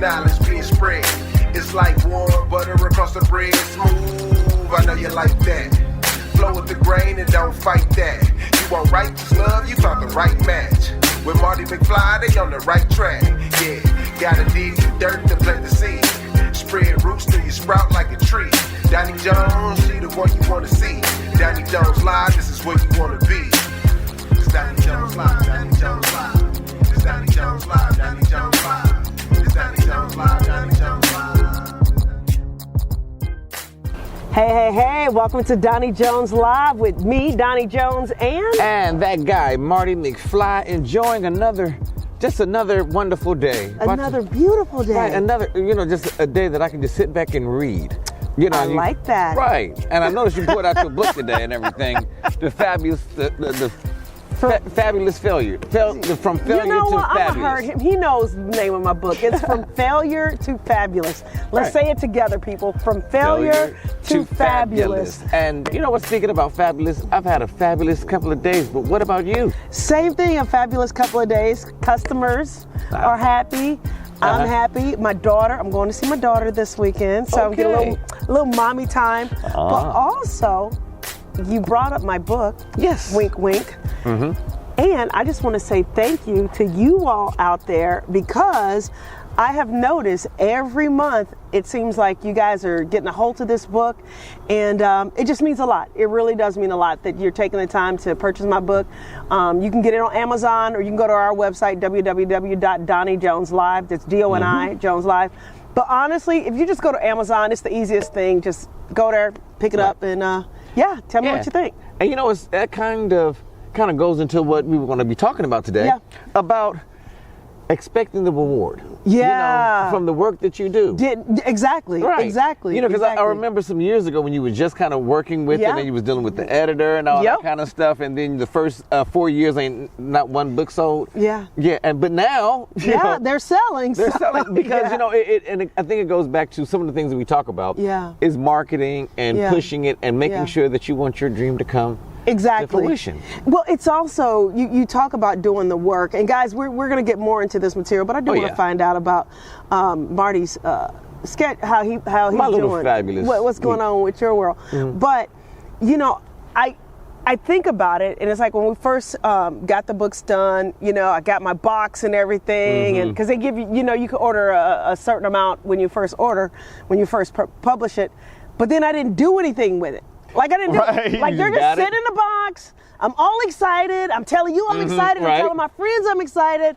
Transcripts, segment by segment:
knowledge being spread. It's like warm butter across the bread. Smooth, I know you like that. Flow with the grain and don't fight that. You want righteous love, you found the right match. With Marty McFly, they on the right track. Yeah, gotta dig the dirt to plant the seed. Spread roots till you sprout like a tree. Doni Jones, she the one you wanna see. Doni Jones Live, this is where you wanna be. It's Doni Jones Live, Doni Jones Live. It's Doni Jones Live, Doni Jones Live. It's Doni Jones Live, Doni Jones Live. Hey, welcome to Doni Jones Live with me, Doni Jones, and that guy, Marty McFly, enjoying another wonderful day. Another beautiful day. Right, just a day that I can just sit back and read. I like that. Right, and I noticed you put out your book today and everything. The fabulous failure. From failure to fabulous. I heard him. He knows the name of my book. It's From Failure to Fabulous. Let's say it together, people. From failure to fabulous. And you know what? Speaking about fabulous, I've had a fabulous couple of days. But what about you? Same thing. A fabulous couple of days. Customers are happy. I'm happy. My daughter. I'm going to see my daughter this weekend, so I'm getting a little mommy time. But also, you brought up my book. Yes. Wink, wink. Mm-hmm. And I just want to say thank you to you all out there, because I have noticed every month it seems like you guys are getting a hold of this book, and it just means a lot. It really does mean a lot that you're taking the time to purchase my book. You can get it on Amazon, or you can go to our website, www.donijoneslive. That's D-O-N-I, Jones Live. But honestly, if you just go to Amazon, it's the easiest thing. Just go there, pick it up, and tell me what you think. And you know, that kind of goes into what we were going to be talking about today, about expecting the reward. From the work that you do. Exactly. Right. Exactly. Because I remember some years ago when you were just kind of working with it, and you was dealing with the editor and all that kind of stuff, and then the first 4 years ain't not one book sold. But now they're selling. They're selling because and I think it goes back to some of the things that we talk about. Is marketing and pushing it and making sure that you want your dream to come to fruition. Well, it's also you talk about doing the work, and guys, we're going to get more into this material, but I do want to find out about Marty's sketch, how he's doing, fabulous what's going on with your world. But I think about it, and it's like when we first got the books done, I got my box and everything, and because they give you, you can order a certain amount when you first publish it, but then I didn't do anything with it. Like I didn't do it. Like they're just sitting in the box. I'm all excited. I'm telling you I'm excited. I'm telling my friends I'm excited.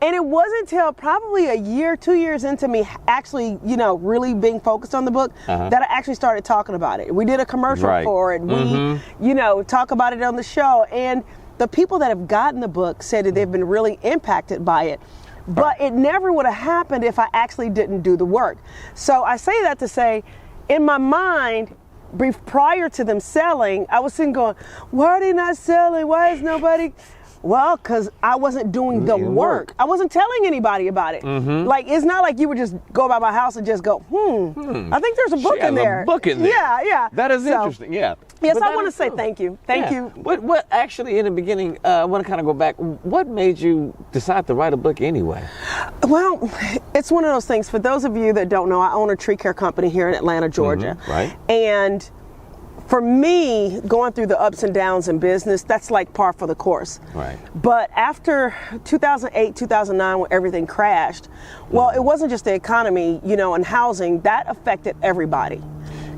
And it wasn't until probably a year, 2 years into me actually, really being focused on the book that I actually started talking about it. We did a commercial for it. We, talk about it on the show. And the people that have gotten the book said that they've been really impacted by it. But it never would have happened if I actually didn't do the work. So I say that to say, in my mind, prior to them selling, I was sitting going, why are they not selling? Why is nobody? Well, because I wasn't doing the work. I wasn't telling anybody about it. Like, it's not like you would just go by my house and just go, I think there's a book in there. A book in there. Yeah. That is interesting, Yes, I want to say thank you. Thank you. What actually, in the beginning, I want to kind of go back. What made you decide to write a book anyway? Well, it's one of those things. For those of you that don't know, I own a tree care company here in Atlanta, Georgia. Right. And for me, going through the ups and downs in business, that's like par for the course. Right. But after 2008, 2009, when everything crashed, well, it wasn't just the economy, and housing. That affected everybody.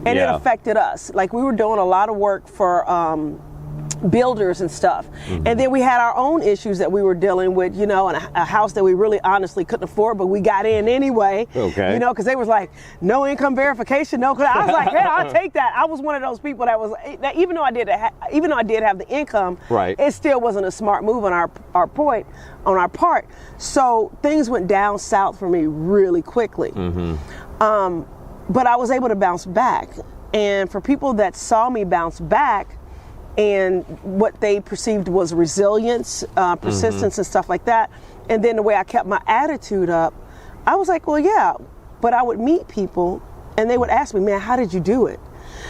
And it affected us. Like, we were doing a lot of work for builders and stuff. And then we had our own issues that we were dealing with, and a house that we really honestly couldn't afford, but we got in anyway. Okay. Because they was like, no income verification, no. I was like, hey, I'll take that. I was one of those people that was, even though I did have the income, it still wasn't a smart move on our part. So things went down south for me really quickly. But I was able to bounce back. And for people that saw me bounce back, and what they perceived was resilience, persistence, and stuff like that, and then the way I kept my attitude up, I was like, well, yeah. But I would meet people, and they would ask me, man, how did you do it?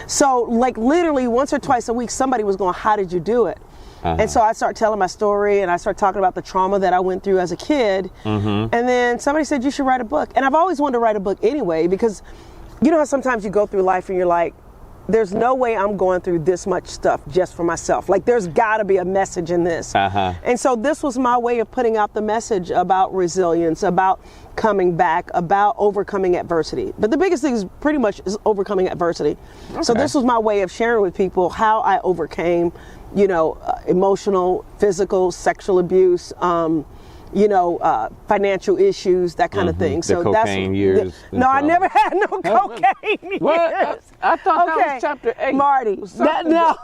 So, like, literally once or twice a week, somebody was going, how did you do it? And so I start telling my story, and I start talking about the trauma that I went through as a kid. And then somebody said, you should write a book. And I've always wanted to write a book anyway, because you know how sometimes you go through life and you're like, there's no way I'm going through this much stuff just for myself. Like, there's got to be a message in this. And so this was my way of putting out the message about resilience, about coming back, about overcoming adversity. But the biggest thing is pretty much is overcoming adversity. So this was my way of sharing with people how I overcame, you know, emotional, physical, sexual abuse, you know, financial issues, that kind of thing. So cocaine years. No, I never had no cocaine years. What? I thought that was chapter 8. Marty, no.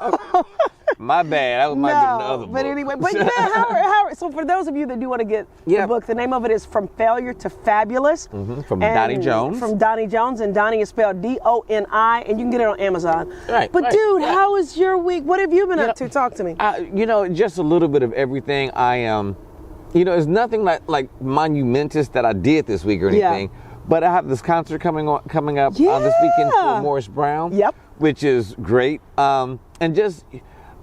My bad. That might have been the other book. But anyway, but yeah, Howard, so for those of you that do want to get the book, the name of it is From Failure to Fabulous. From Doni Jones. From Doni Jones, and Doni is spelled D-O-N-I, and you can get it on Amazon. But dude, how was your week? What have you been up to? Talk to me. You know, just a little bit of everything. I am, you know, it's nothing like monumentous that I did this week or anything. But I have this concert coming up this weekend for Morris Brown, which is great. And just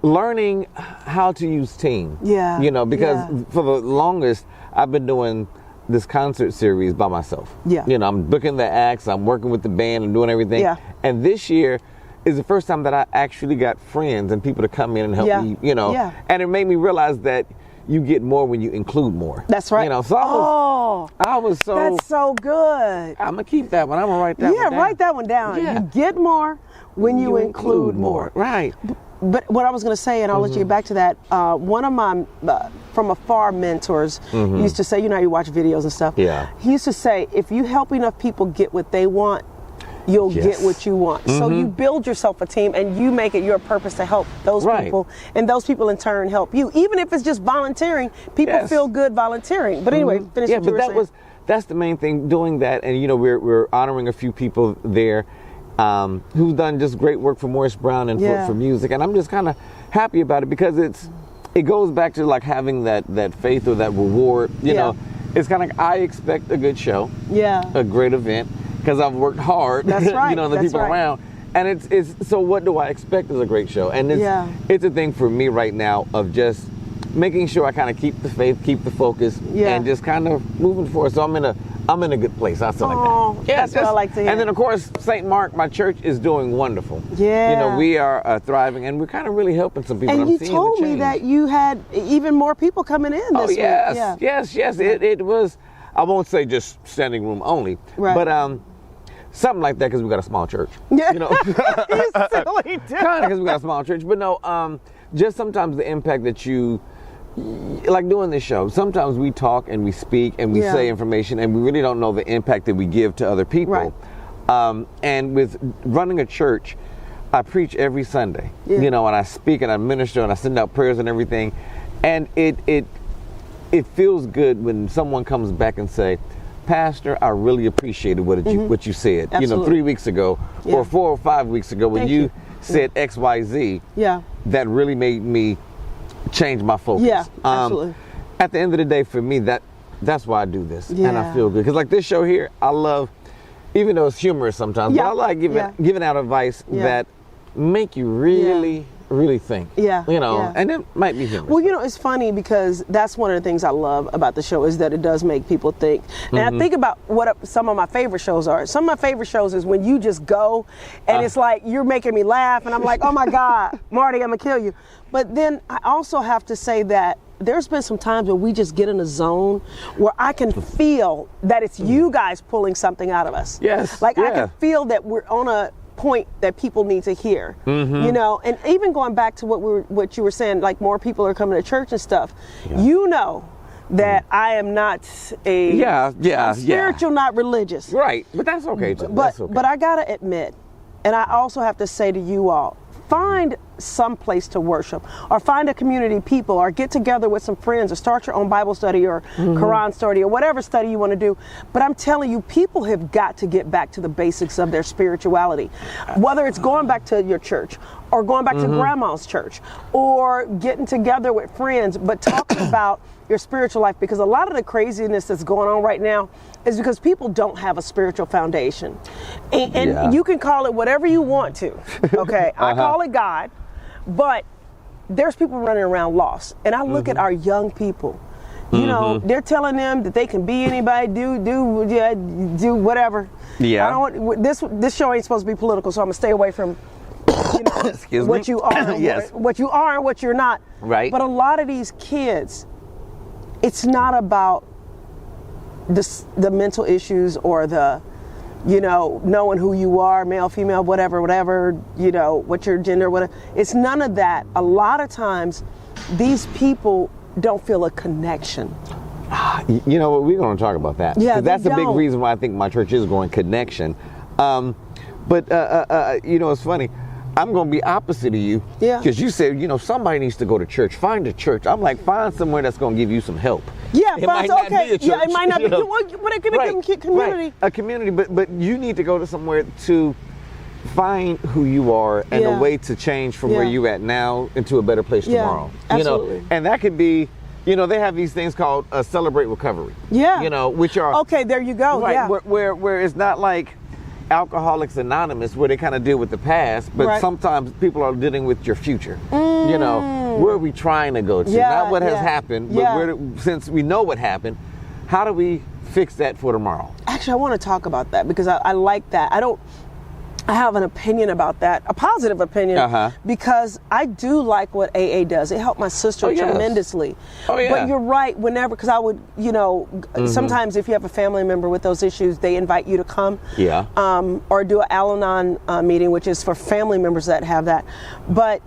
learning how to use team. You know, because for the longest, I've been doing this concert series by myself. You know, I'm booking the acts, I'm working with the band, and doing everything. And this year is the first time that I actually got friends and people to come in and help me, you know. And it made me realize that you get more when you include more. That's right. You know, so I was so. That's so good. I'm gonna keep that one. I'm gonna write that one down. Write that one down. You get more when you include more. Right. But what I was gonna say, and I'll let you get back to that. One of my from afar mentors used to say, you know, how you watch videos and stuff. He used to say, if you help enough people get what they want, you'll get what you want. So you build yourself a team, and you make it your purpose to help those people, and those people in turn help you. Even if it's just volunteering, people feel good volunteering. But anyway, finish what you were saying. That's the main thing, doing that. And you know, we're honoring a few people there who've done just great work for Morris Brown and for music, and I'm just kind of happy about it, because it goes back to like having that faith or that reward. You know, it's kind of like, I expect a good show, a great event, because I've worked hard, That's right. you know, the people around. And it's so what do I expect is a great show? And it's a thing for me right now of just making sure I kind of keep the faith, keep the focus, and just kind of moving forward. So I'm in a good place. I feel like that. That's what I like to hear. And then of course, St. Mark, my church, is doing wonderful. You know, we are thriving, and we're kind of really helping some people. And you told me that you had even more people coming in this week. Yes. It was, I won't say just standing room only, but something like that, because we got a small church. You know, you silly dude. Kind of, because we got a small church, but no, just sometimes the impact that you, like doing this show, sometimes we talk and we speak and we say information, and we really don't know the impact that we give to other people. And with running a church, I preach every Sunday, you know, and I speak and I minister and I send out prayers and everything, and it feels good when someone comes back and say, Pastor, I really appreciated what you said. You know, 3 weeks ago or 4 or 5 weeks ago when you said X, Y, Z. That really made me change my focus. Absolutely. At the end of the day, for me, that's why I do this, and I feel good, because like this show here, I love, even though it's humorous sometimes, but I like giving out advice that make you really think. You know, and it might be humorous. Well, you know, it's funny, because that's one of the things I love about the show, is that it does make people think. And I think about what some of my favorite shows are. Some of my favorite shows is when you just go and it's like, you're making me laugh, and I'm like, oh my God, Marty, I'm gonna kill you. But then I also have to say that there's been some times where we just get in a zone where I can feel that it's you guys pulling something out of us. Like I can feel that we're on a point that people need to hear, you know. And even going back to what you were saying, like more people are coming to church and stuff. You know that I am not I'm spiritual, not religious. Right, but that's okay too. But I gotta admit, and I also have to say to you all, find some place to worship, or find a community of people, or get together with some friends, or start your own Bible study or Quran study, or whatever study you want to do. But I'm telling you, people have got to get back to the basics of their spirituality, whether it's going back to your church or going back to grandma's church, or getting together with friends, but talking about your spiritual life, because a lot of the craziness that's going on right now is because people don't have a spiritual foundation. And you can call it whatever you want to, okay? I call it God, but there's people running around lost. And I look at our young people. You know, they're telling them that they can be anybody, do whatever. Yeah. I don't want, this show ain't supposed to be political, so I'm gonna stay away from what you are, Yes. what you are and what you're not. Right. But a lot of these kids, it's not about the mental issues or the, knowing who you are, male, female, whatever, what your gender, whatever. It's none of that. A lot of times, these people don't feel a connection. You know what? We're going to talk about that. Yeah, 'Cause that's they a big don't. reason why I think my church is going connection. But it's funny. I'm going to be opposite of you. Yeah. Because you said, somebody needs to go to church. Find a church. I'm like, find somewhere that's going to give you some help. Yeah, It might not be a church, Yeah, it might not be. you know. But it could be a community. Right. A community, but you need to go to somewhere to find who you are and a way to change from where you're at now into a better place tomorrow. Absolutely. And that could be, they have these things called Celebrate Recovery. Yeah. Which are Okay, there you go. right, Yeah. where it's not like Alcoholics Anonymous where they kind of deal with the past, but sometimes people are dealing with your future. Where are we trying to go to? Not what has happened, but since we know what happened, how do we fix that for tomorrow? Actually, I want to talk about that because I like that. I have an opinion about that, a positive opinion, because I do like what AA does. It helped my sister tremendously. Oh, yeah. But you're right, because I would, sometimes if you have a family member with those issues, they invite you to come. Yeah. Or do an Al-Anon meeting, which is for family members that have that. But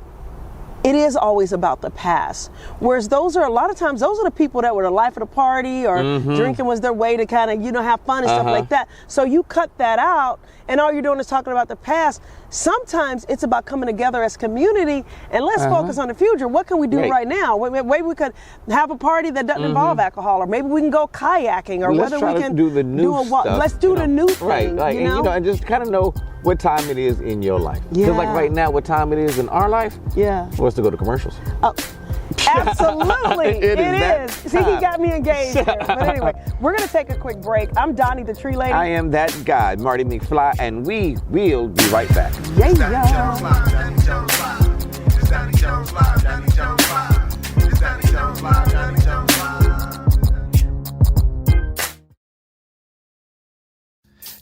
it is always about the past. Whereas a lot of times, those are the people that were the life of the party or drinking was their way to kind of, have fun and stuff like that. So you cut that out and all you're doing is talking about the past. Sometimes it's about coming together as community and let's focus on the future. What can we do right now? Maybe we could have a party that doesn't involve alcohol, or maybe we can go kayaking, or let's whether we can do the new walk. stuff. Let's do the new thing. Right. And just kind of know what time it is in your life. Because like right now, what time it is in our life? Yeah. For us to go to commercials. Absolutely, it is. See, he time. got me engaged here. But anyway, we're going to take a quick break. I'm Doni, the tree lady. I am that guy, Marty McFly, and we will be right back. Yeah. Doni Jones live. It's Doni Jones live. Doni Jones live. It's Doni Jones live. Doni Jones live.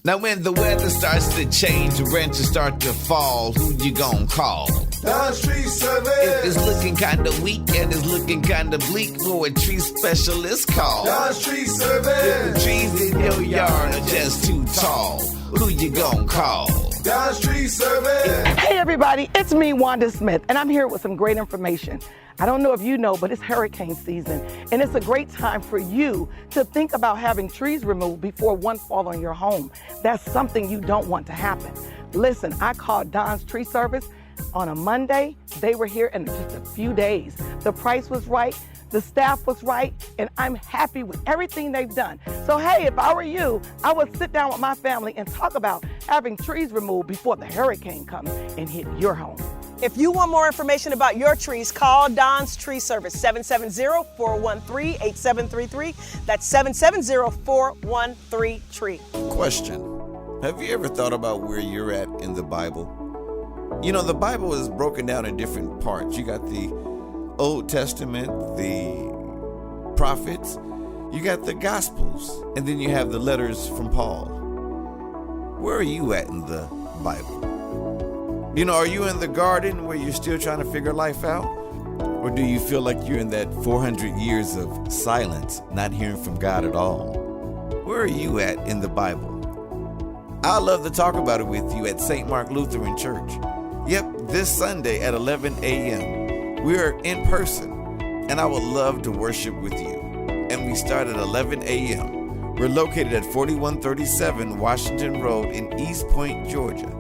Now when the weather starts to change, the rents start to fall, who you gonna call? Don's Tree Service. If it's looking kinda weak and it's looking kinda bleak, who a tree specialist call? Don's Tree If Service. the trees in your yard are just too tall, who you gonna call? Don's Tree Service. Hey everybody, it's me, Wanda Smith, and I'm here with some great information. I don't know if you know, but it's hurricane season, and it's a great time for you to think about having trees removed before one falls on your home. That's something you don't want to happen. Listen, I called Don's Tree Service on a Monday. They were here in just a few days. The price was right, the staff was right, and I'm happy with everything they've done. So hey, if I were you, I would sit down with my family and talk about having trees removed before the hurricane comes and hit your home. If you want more information about your trees, call Don's Tree Service, 770-413-8733. That's 770-413-TREE. Question. Have you ever thought about where you're at in the Bible? The Bible is broken down in different parts. You got the Old Testament, the prophets, you got the Gospels, and then you have the letters from Paul. Where are you at in the Bible? Are you in the garden where you're still trying to figure life out? Or do you feel like you're in that 400 years of silence, not hearing from God at all? Where are you at in the Bible? I'd love to talk about it with you at St. Mark Lutheran Church. Yep, this Sunday at 11 a.m. We are in person, and I would love to worship with you. And we start at 11 a.m. We're located at 4137 Washington Road in East Point, Georgia.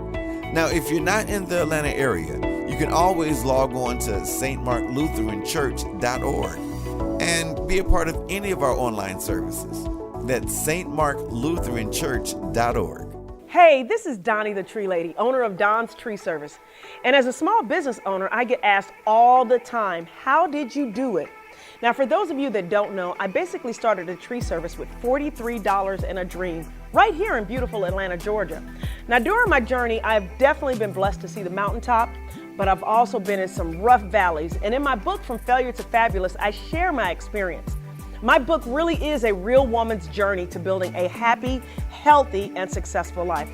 Now, if you're not in the Atlanta area, you can always log on to stmarklutheranchurch.org and be a part of any of our online services. That's stmarklutheranchurch.org. Hey, this is Doni, the tree lady, owner of Don's Tree Service. And as a small business owner, I get asked all the time, how did you do it? Now, for those of you that don't know, I basically started a tree service with $43 and a dream right here in beautiful Atlanta, Georgia. Now, during my journey, I've definitely been blessed to see the mountaintop, but I've also been in some rough valleys. And in my book, From Failure to Fabulous, I share my experience. My book really is a real woman's journey to building a happy, healthy, and successful life.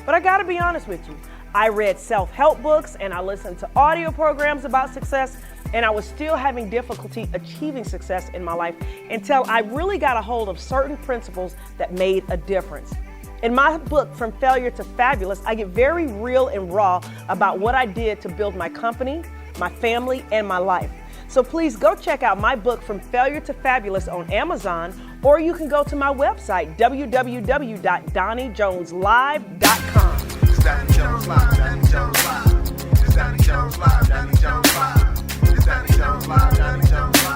But I gotta be honest with you, I read self-help books and I listened to audio programs about success, and I was still having difficulty achieving success in my life until I really got a hold of certain principles that made a difference. In my book, From Failure to Fabulous, I get very real and raw about what I did to build my company, my family, and my life. So please go check out my book, From Failure to Fabulous, on Amazon, or you can go to my website, www.DoniJonesLive.com. It's Doni Jones Live, Doni Jones Live. It's Doni Jones Live, Doni Jones Live. It's Doni Jones Live, Doni Jones Live.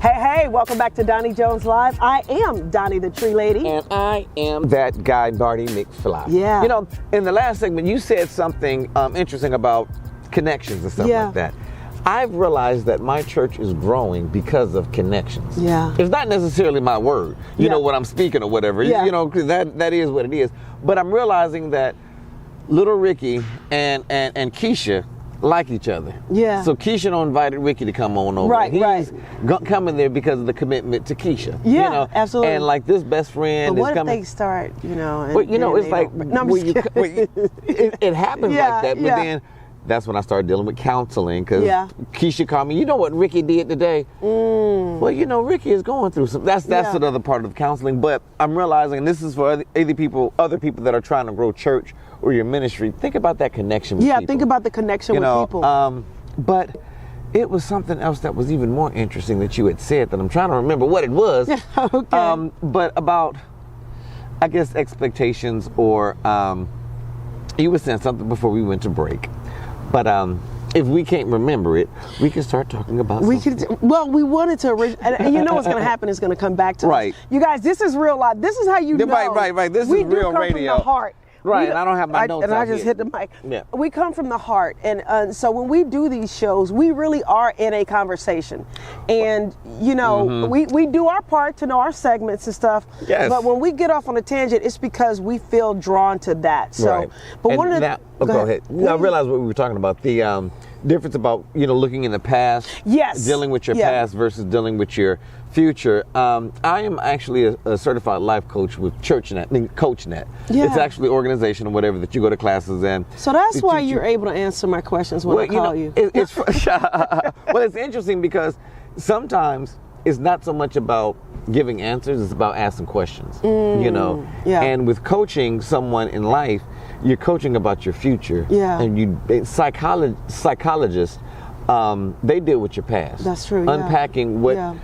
Hey, welcome back to Doni Jones Live. I am Doni the Tree Lady. And I am that guy, Barty McFly. Yeah. You know, in the last segment, you said something interesting about connections and stuff like that. I've realized that my church is growing because of connections. Yeah. It's not necessarily my word, you know, what I'm speaking or whatever, you know, because that is what it is. But I'm realizing that little Ricky and Keisha like each other. Yeah. So Keisha invited Ricky to come on over. Right, He's coming there because of the commitment to Keisha. Yeah, you know? absolutely. And like this best friend But what is if coming. they start, you know? And But you know, then it's they like don't- No, I'm just kidding. it happens Yeah, like that. But yeah. then that's when I started dealing with counseling, because Yeah. Keisha called me. You know what Ricky did today? Well, you know, Ricky is going through some. That's another part of counseling. But I'm realizing, and this is for other people that are trying to grow church or your ministry. Think about that connection with people. Think about the connection with people. But it was something else that was even more interesting that you had said, that I'm trying to remember what it was. Okay. But about, I guess, expectations, or you were saying something before we went to break. But if we can't remember it, we can start talking about We something. could. Well, we wanted to, and you know what's going to happen is going to come back to Right. us. You guys, this is real life. This is how you know. Right. This we is real do come radio. From the heart. Right, and I don't have my notes And I out just here. hit the mic. Yeah. We come from the heart, and so when we do these shows, we really are in a conversation, and you know, we do our part to know our segments and stuff. Yes. But when we get off on a tangent, it's because we feel drawn to that. So, Right. but And one of the now, go ahead. I realized what we were talking about, the difference about, you know, looking in the past, Yes. dealing with your Yeah. past versus dealing with your future. I am actually a certified life coach with CoachNet. Yeah. It's actually an organization or whatever that you go to classes in. So that's It why teach you're able to answer my questions when I call you. It's well, it's interesting because sometimes it's not so much about giving answers, it's about asking questions, you know. yeah. And with coaching someone in life, you're coaching about your future. Yeah. And psychologists, they deal with your past. That's true, yeah. Unpacking what Yeah.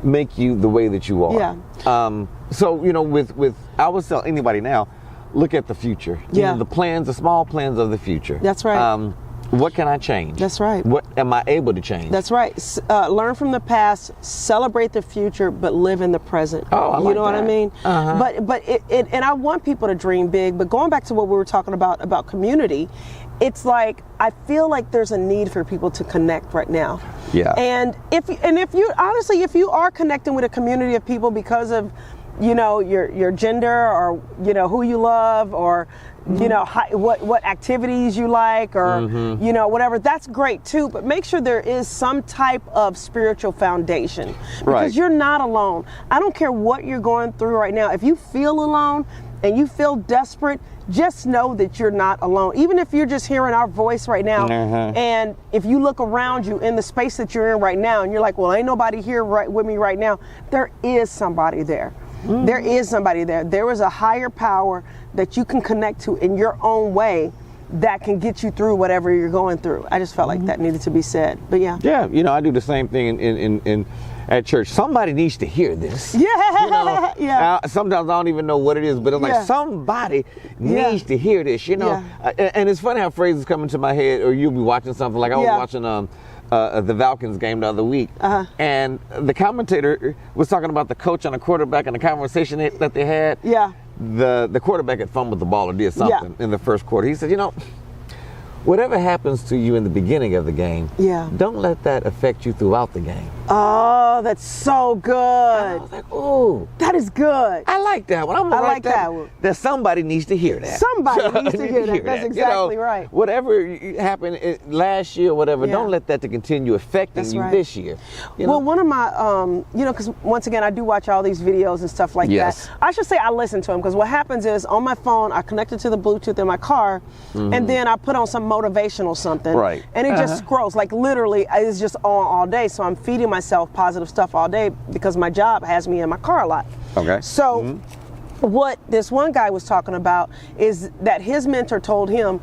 make you the way that you are. Yeah. So, you know, with I would tell anybody now, look at the future. You Yeah. know, the small plans of the future. That's right. What can I change? That's right. What am I able to change? That's right. Learn from the past, celebrate the future, but live in the present. Oh, I you like know what I that. mean? Uh-huh. But and I want people to dream big. But going back to what we were talking about community, it's like I feel like there's a need for people to connect right now. Yeah. And if you honestly, if you are connecting with a community of people because of, you know, your gender, or you know who you love, or you know what activities you like, or you know whatever, that's great too. But make sure there is some type of spiritual foundation, because Right. you're not alone. I don't care what you're going through right now. If you feel alone and you feel desperate, just know that you're not alone. Even if you're just hearing our voice right now, and if you look around you in the space that you're in right now, and you're like, well, ain't nobody here right with me right now, there is somebody there. There is somebody there. There is a higher power that you can connect to in your own way that can get you through whatever you're going through. I just felt like that needed to be said. But yeah. Yeah, you know, I do the same thing in at church. Somebody needs to hear this. Yeah. You know, Yeah. sometimes I don't even know what it is, but I'm Yeah. like, somebody needs to hear this, you know. Yeah. And it's funny how phrases come into my head, or you'll be watching something, like I was Yeah. watching the Falcons game the other week, and the commentator was talking about the coach and the quarterback and the conversation that they had. Yeah. The quarterback had fumbled the ball or did something in the first quarter. He said, you know, whatever happens to you in the beginning of the game, Yeah. don't let that affect you throughout the game. Oh, that's so good. I was like, ooh, That is good. I like that one. I'm gonna I write like that one. That somebody needs to hear that. Somebody needs to hear that. That's exactly right. Whatever happened last year, or whatever, Yeah. don't let that to continue affecting That's you right. this year. You Well, know? one of my, because once again, I do watch all these videos and stuff like Yes. that. I should say I listen to them, because what happens is on my phone, I connect it to the Bluetooth in my car, and then I put on some motivational something. Right. And it just scrolls, like literally, it's just on all day. So I'm feeding myself positive stuff all day because my job has me in my car a lot. Okay. So what this one guy was talking about is that his mentor told him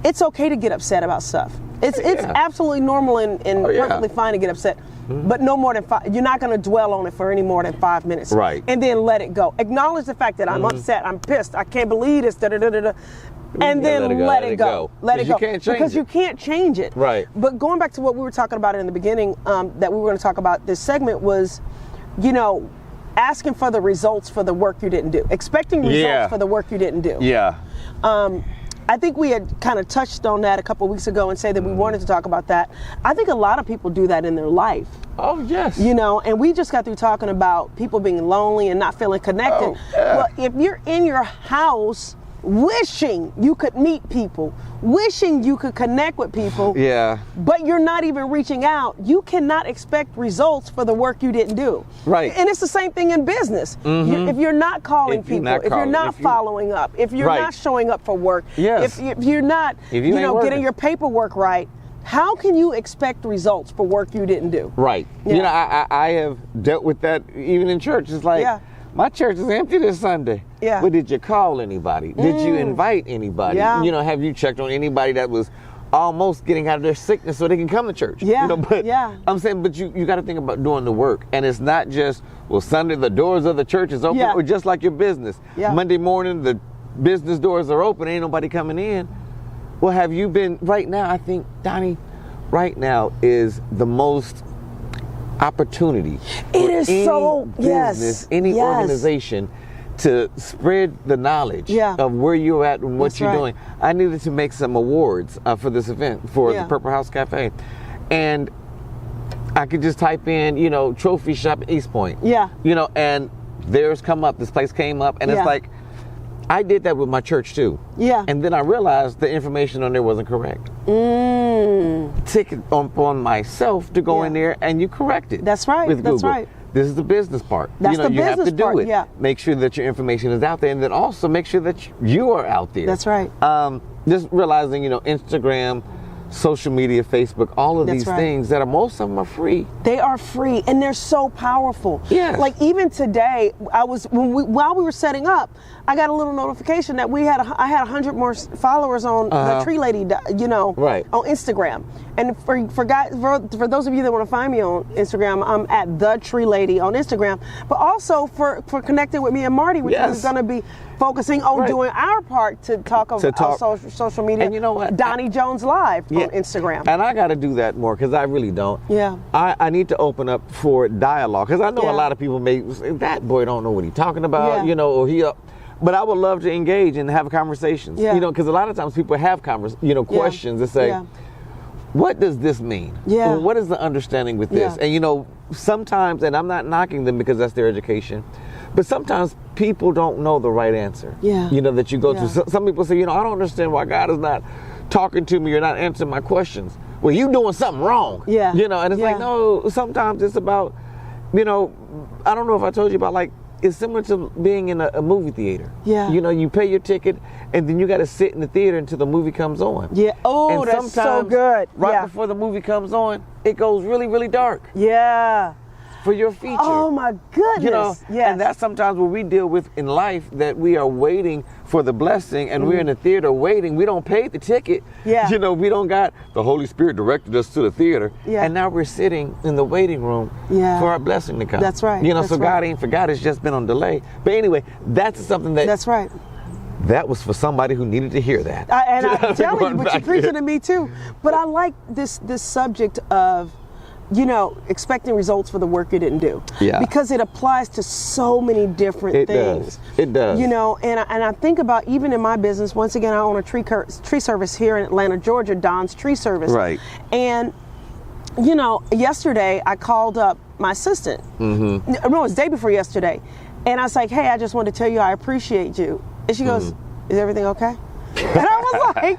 it's okay to get upset about stuff. It's absolutely normal and perfectly fine to get upset, but no more than 5. You're not going to dwell on it for any more than 5 minutes. Right. And then let it go. Acknowledge the fact that I'm upset, I'm pissed, I can't believe this, and then let it go. Let it go. You can't change because it. you can't change it. Right. But going back to what we were talking about in the beginning, that we were going to talk about this segment was, asking for the results for the work you didn't do, expecting results for the work you didn't do. Yeah. I think we had kind of touched on that a couple of weeks ago and said that we wanted to talk about that. I think a lot of people do that in their life. Oh, yes. And we just got through talking about people being lonely and not feeling connected. Oh, yeah. Well, if you're in your house wishing you could meet people, wishing you could connect with people, Yeah. but you're not even reaching out, you cannot expect results for the work you didn't do. Right. And it's the same thing in business. If you're not calling If you're people, not if you're calling, not if you- following up, if you're Right. not showing up for work, Yes. if you're not, If you ain't getting working. your paperwork right, how can you expect results for work you didn't do? Right. Yeah. I have dealt with that even in church. It's like, my church is empty this Sunday. Yeah. But did you call anybody? Did you invite anybody? Yeah. Have you checked on anybody that was almost getting out of their sickness so they can come to church? Yeah. But Yeah. I'm saying, but you got to think about doing the work. And it's not just, well, Sunday the doors of the church is open, Yeah. or just like your business. Yeah. Monday morning the business doors are open, ain't nobody coming in. Well, have you been, right now, I think, Donnie, right now is the most opportunity It for is any so- business, any yes. organization to spread the knowledge Yeah. of where you're at and what That's you're right. doing. I needed to make some awards for this event for Yeah. the Purple House Cafe, and I could just type in, trophy shop East Point. Yeah. And theirs come up. This place came up, and Yeah. it's like, I did that with my church too. Yeah. And then I realized the information on there wasn't correct. Ticket on myself to go Yeah. in there and you correct it. That's right, With that's Google. right. This is the business part. That's the you have to business do part, it. yeah. Make sure that your information is out there, and then also make sure that you are out there. That's right. Just realizing, Instagram, social media, Facebook, all of That's these right. things that most of them are free. They are free and they're so powerful. Yes. Like even today, while we were setting up, I got a little notification that I had 100 more followers on the Tree Lady, Right. on Instagram. And for those of you that want to find me on Instagram, I'm at the Tree Lady on Instagram. But also for connecting with me and Marty, which Yes. is going to be focusing on Right. doing our part to talk To about talk. social media. And you know what? Doni Jones Live on Instagram. And I got to do that more because I really don't. Yeah. I need to open up for dialogue because I know Yeah. a lot of people may say, that boy don't know what he's talking about, Yeah. or he. But I would love to engage and have conversations, Yeah. because a lot of times people have questions that say, Yeah. what does this mean? Yeah. Or what is the understanding with this? Yeah. And sometimes, and I'm not knocking them because that's their education, but sometimes people don't know the right answer. Yeah. That you go Yeah. to. Some people say, I don't understand why God is not talking to me or not answering my questions. Well, you doing something wrong. Yeah. And it's Yeah. like, no, sometimes it's about, I don't know if I told you about, like, it's similar to being in a movie theater. Yeah. You pay your ticket and then you got to sit in the theater until the movie comes on. Yeah. Oh, And that's so sometimes, good. Right Yeah. before the movie comes on, it goes really, really dark Yeah. for your feature. Oh my goodness. Yes. And that's sometimes what we deal with in life, that we are waiting for the blessing and we're in the theater waiting. We don't pay the ticket. Yeah. We don't got, the Holy Spirit directed us to the theater. Yeah. And now we're sitting in the waiting room Yeah. for our blessing to come. That's right. That's So right. God ain't forgot, it's just been on delay. But anyway, that's something That's right. that was for somebody who needed to hear that. I'm telling you, Going but you're back preaching there. to me too. But I like this subject of, expecting results for the work you didn't do. Yeah. Because it applies to so many different It things. does. It does. And I think about, even in my business, once again, I own a tree service here in Atlanta, Georgia, Don's Tree Service. Right. And you know, yesterday I called up my assistant. No, it was the day before yesterday. And I was like, hey, I just wanted to tell you I appreciate you. And she goes, is everything okay? And I was like,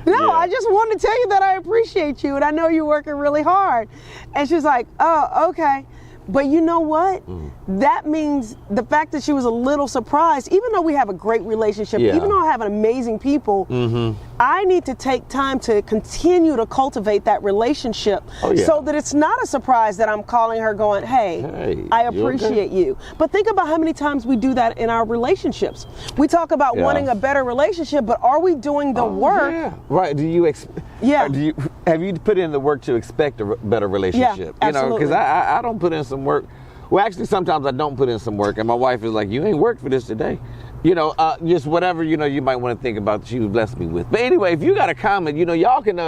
no, I just wanted to tell you that I appreciate you and I know you're working really hard. And she's like, oh, okay. But you know what? That means the fact that she was a little surprised, even though we have a great relationship, even though I have amazing people, I need to take time to continue to cultivate that relationship so that it's not a surprise that I'm calling her going, hey, I appreciate you. But think about how many times we do that in our relationships. We talk about wanting a better relationship, but are we doing the work? Right. Do you have you put in the work to expect a better relationship? Yeah, you know, because I don't put in some work. Well, actually, sometimes I don't put in some work, and my wife is like, you ain't worked for this today. You know, just whatever, you know, you might want to think about she was blessed me with. But anyway, if you got a comment, you know, y'all can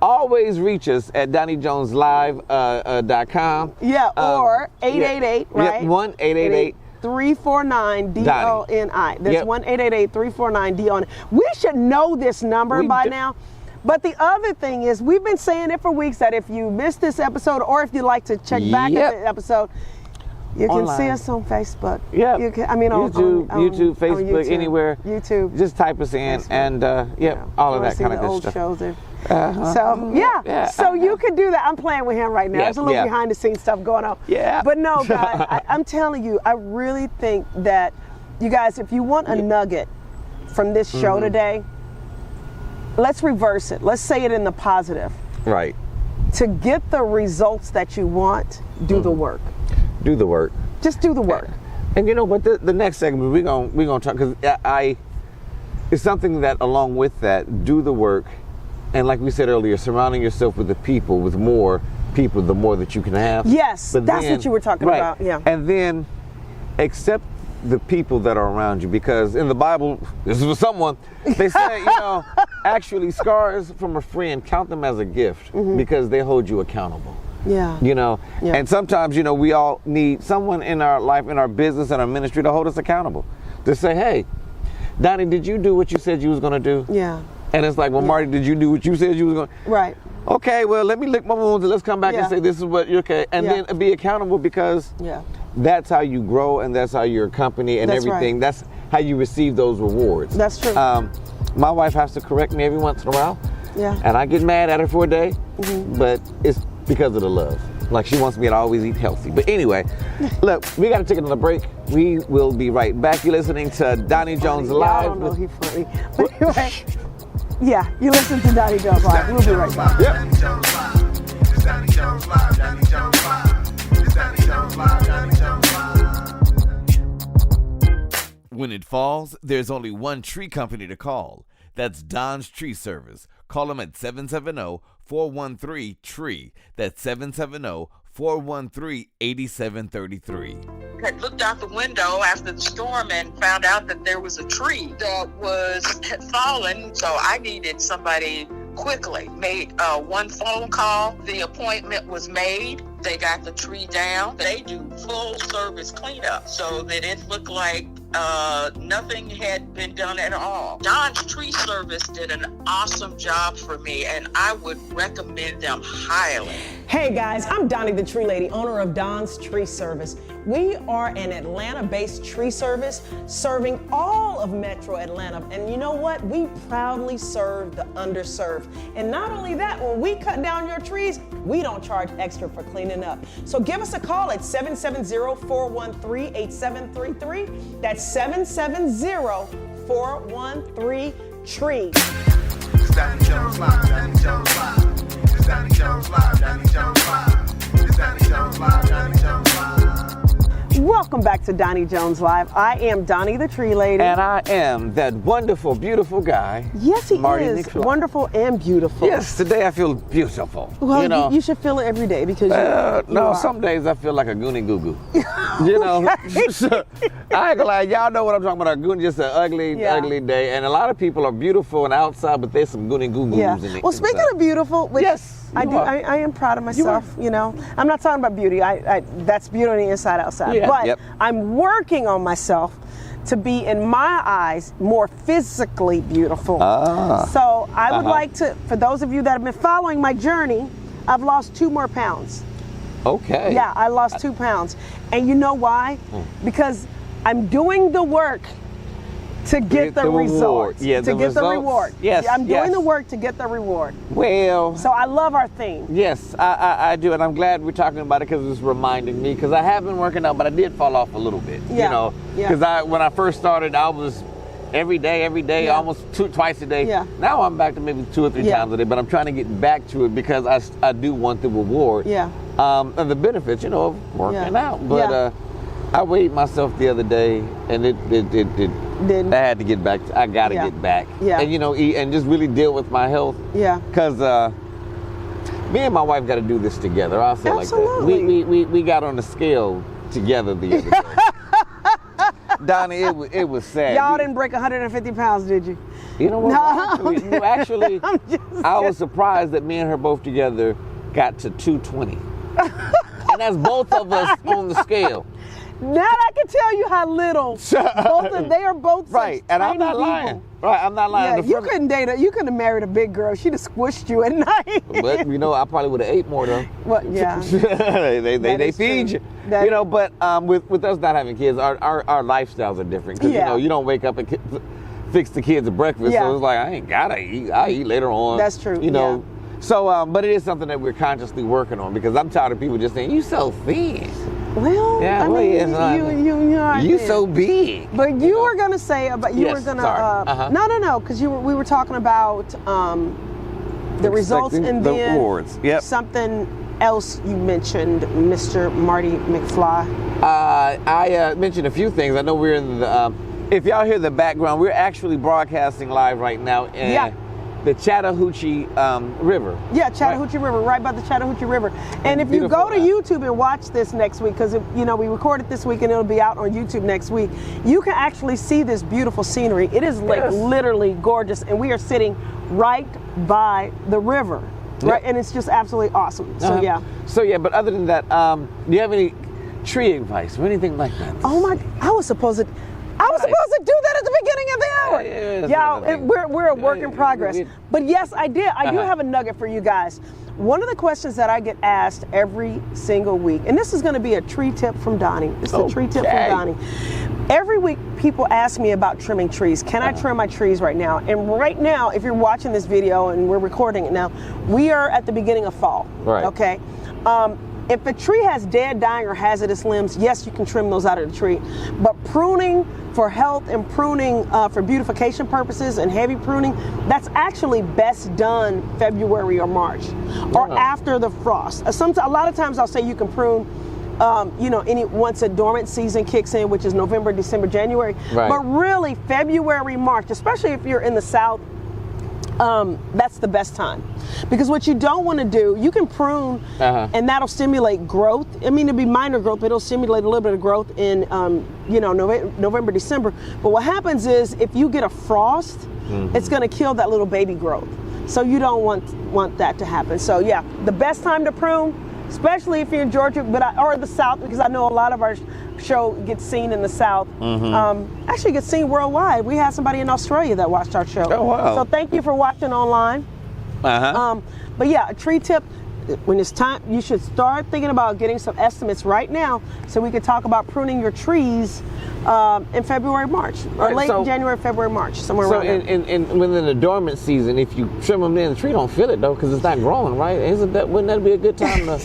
always reach us at DoniJonesLive.com. Or 888, right? 1-888. 349-DONI. That's 1-888-349-DONI. We should know this number by now. But the other thing is, we've been saying it for weeks that if you missed this episode or if you'd like to check back at the episode, you can see us on Facebook. You can, I mean, YouTube, Facebook, YouTube, anywhere. YouTube. Just type us in and all of that kind of good stuff. Shows there. So you could do that. I'm playing with him right now. There's a little behind the scenes stuff going on. But no, guys, I'm telling you, I really think that you guys, if you want a nugget from this show today, let's reverse it. Let's say it in the positive. Right. To get the results that you want, do the work. Do the work. Just do the work. And you know what? The next segment we're gonna talk, because it's something that along with that, do the work, and like we said earlier, surrounding yourself with with more people, the more that you can have. Yes, but that's what you were talking about. Yeah. And then accept the people that are around you, because in the Bible, this is for someone, they say, you know, actually scars from a friend, count them as a gift because they hold you accountable. You know, and sometimes, you know, we all need someone in our life, in our business, in our ministry to hold us accountable. To say, hey, Donnie, did you do what you said you was going to do? And it's like, well, Marty, did you do what you said you was going to? Right. Okay, well, let me lick my wounds and let's come back and say this is what you're okay. And then be accountable, because that's how you grow and that's how your company and everything, that's how you receive those rewards. That's true. My wife has to correct me every once in a while. And I get mad at her for a day, but it's because of the love. Like, she wants me to always eat healthy. But anyway, look, we got to take another break. We will be right back. You're listening to Doni Jones Live. I don't know, he's funny. But anyway, you listen to Doni Jones Live. We'll be right back. Doni Jones Live. It's Doni Jones Live. Doni Jones Live. It's Doni Jones Live. Doni Jones Live. When it falls, there's only one tree company to call. That's Don's Tree Service. Call them at 770-413-TREE. That's 770-413-8733. Had looked out the window after the storm and found out that there was a tree that had fallen. So I needed somebody quickly. Made one phone call. The appointment was made. They got the tree down. They do full service cleanup so that it looked like nothing had been done at all. Don's Tree Service did an awesome job for me, and I would recommend them highly. Hey guys, I'm Donnie the Tree Lady, owner of Don's Tree Service. We are an Atlanta-based tree service serving all of Metro Atlanta. And you know what? We proudly serve the underserved. And not only that, when we cut down your trees, we don't charge extra for cleaning up. So give us a call at 770-413-8733. That's 770-413-TREE. It's Doni Jones Live. Doni Jones Live. It's Doni Jones Live. Doni Jones Live. It's Doni Jones Live. Doni Jones Live. Welcome back to Doni Jones Live. I am Donnie the Tree Lady. And I am that wonderful, beautiful guy. Yes, he Marty is. Wonderful and beautiful. Yes, today I feel beautiful. Well, you know, you should feel it every day because you no, are. some days I feel like a goonie goo goo. You know, I ain't gonna lie, y'all know what I'm talking about. A goonie, just an ugly day. And a lot of people are beautiful on the outside, but there's some goonie goo goos in it. Well, speaking of beautiful, which I am proud of myself. You know, I'm not talking about beauty. That's beauty on the inside, outside. But I'm working on myself to be, in my eyes, more physically beautiful. So I would like to, for those of you that have been following my journey, I've lost 2 more pounds. Okay. Yeah, I lost 2 pounds. And you know why? Because I'm doing the work to get the result. Yeah, to get the reward. Yes, I'm doing yes. the work to get the reward. Well. So I love our theme. Yes, I do, and I'm glad we're talking about it because it's reminding me. Because I have been working out, but I did fall off a little bit. Yeah. You know, because when I first started, I was every day, almost twice a day. Yeah. Now I'm back to maybe 2 or 3 times a day, but I'm trying to get back to it because I do want the reward. Yeah. And the benefits, you know, of working out. But I weighed myself the other day, and it I had to get back. I got to get back. Yeah. And, you know, eat and just really deal with my health. Yeah. Because me and my wife got to do this together. I'll say like that. We got on the scale together the other day. Donnie, it was sad. Y'all didn't break 150 pounds, did you? You know what? No. Actually, I was surprised that me and her both together got to 220. And that's both of us on the scale. Now I can tell you how little they are both right, such and I'm tiny not people. lying. Right, I'm not lying. Yeah, you couldn't date her. You couldn't have married a big girl. She'd have squished you at night. But you know, I probably would have ate more though. Well, yeah. they feed true. you. You know, but with us not having kids, our lifestyles are different. Because you know, you don't wake up and fix the kids a breakfast. Yeah. So it's like I ain't gotta eat. I eat later on. That's true. You know. So, but it is something that we're consciously working on because I'm tired of people just saying, "You so thin." Well, yeah, I mean, you so big. But you were gonna say about you were gonna no, because we were talking about the results and the then rewards. Yep. Something else you mentioned, Mr. Marty McFly. I mentioned a few things. I know we're in the. If y'all hear the background, we're actually broadcasting live right now. The Chattahoochee River. Yeah, Chattahoochee River, right by the Chattahoochee River. And if you go to YouTube and watch this next week, because you know we recorded this week and it'll be out on YouTube next week, you can actually see this beautiful scenery. It is like literally gorgeous, and we are sitting right by the river, right? And it's just absolutely awesome. So but other than that, do you have any tree advice or anything like that? Oh my! I was supposed to do that at the beginning of the hour. We're a work in progress. But yes, I did. I do have a nugget for you guys. One of the questions that I get asked every single week, and this is going to be a tree tip from Donnie. This is a tree tip from Donnie. Every week, people ask me about trimming trees. Can I trim my trees right now? And right now, if you're watching this video and we're recording it now, we are at the beginning of fall. Right. Okay. If a tree has dead, dying, or hazardous limbs, yes, you can trim those out of the tree. But pruning for health and pruning for beautification purposes and heavy pruning, that's actually best done February or March or after the frost. A lot of times I'll say you can prune once a dormant season kicks in, which is November, December, January. Right. But really February, March, especially if you're in the South, that's the best time. Because what you don't want to do, you can prune and that'll stimulate growth. I mean, it'll be minor growth, but it'll stimulate a little bit of growth in, November, December. But what happens is if you get a frost, it's going to kill that little baby growth. So you don't want that to happen. So yeah, the best time to prune, especially if you're in Georgia, or the South, because I know a lot of our show gets seen in the South. Actually gets seen worldwide. We had somebody in Australia that watched our show. Oh, wow. So thank you for watching online. But yeah, a tree tip, when it's time, you should start thinking about getting some estimates right now so we could talk about pruning your trees in February, March, or late January, February, March, somewhere around there. And within the dormant season, if you trim them in, the tree don't feel it though, because it's not growing, right? Wouldn't that be a good time to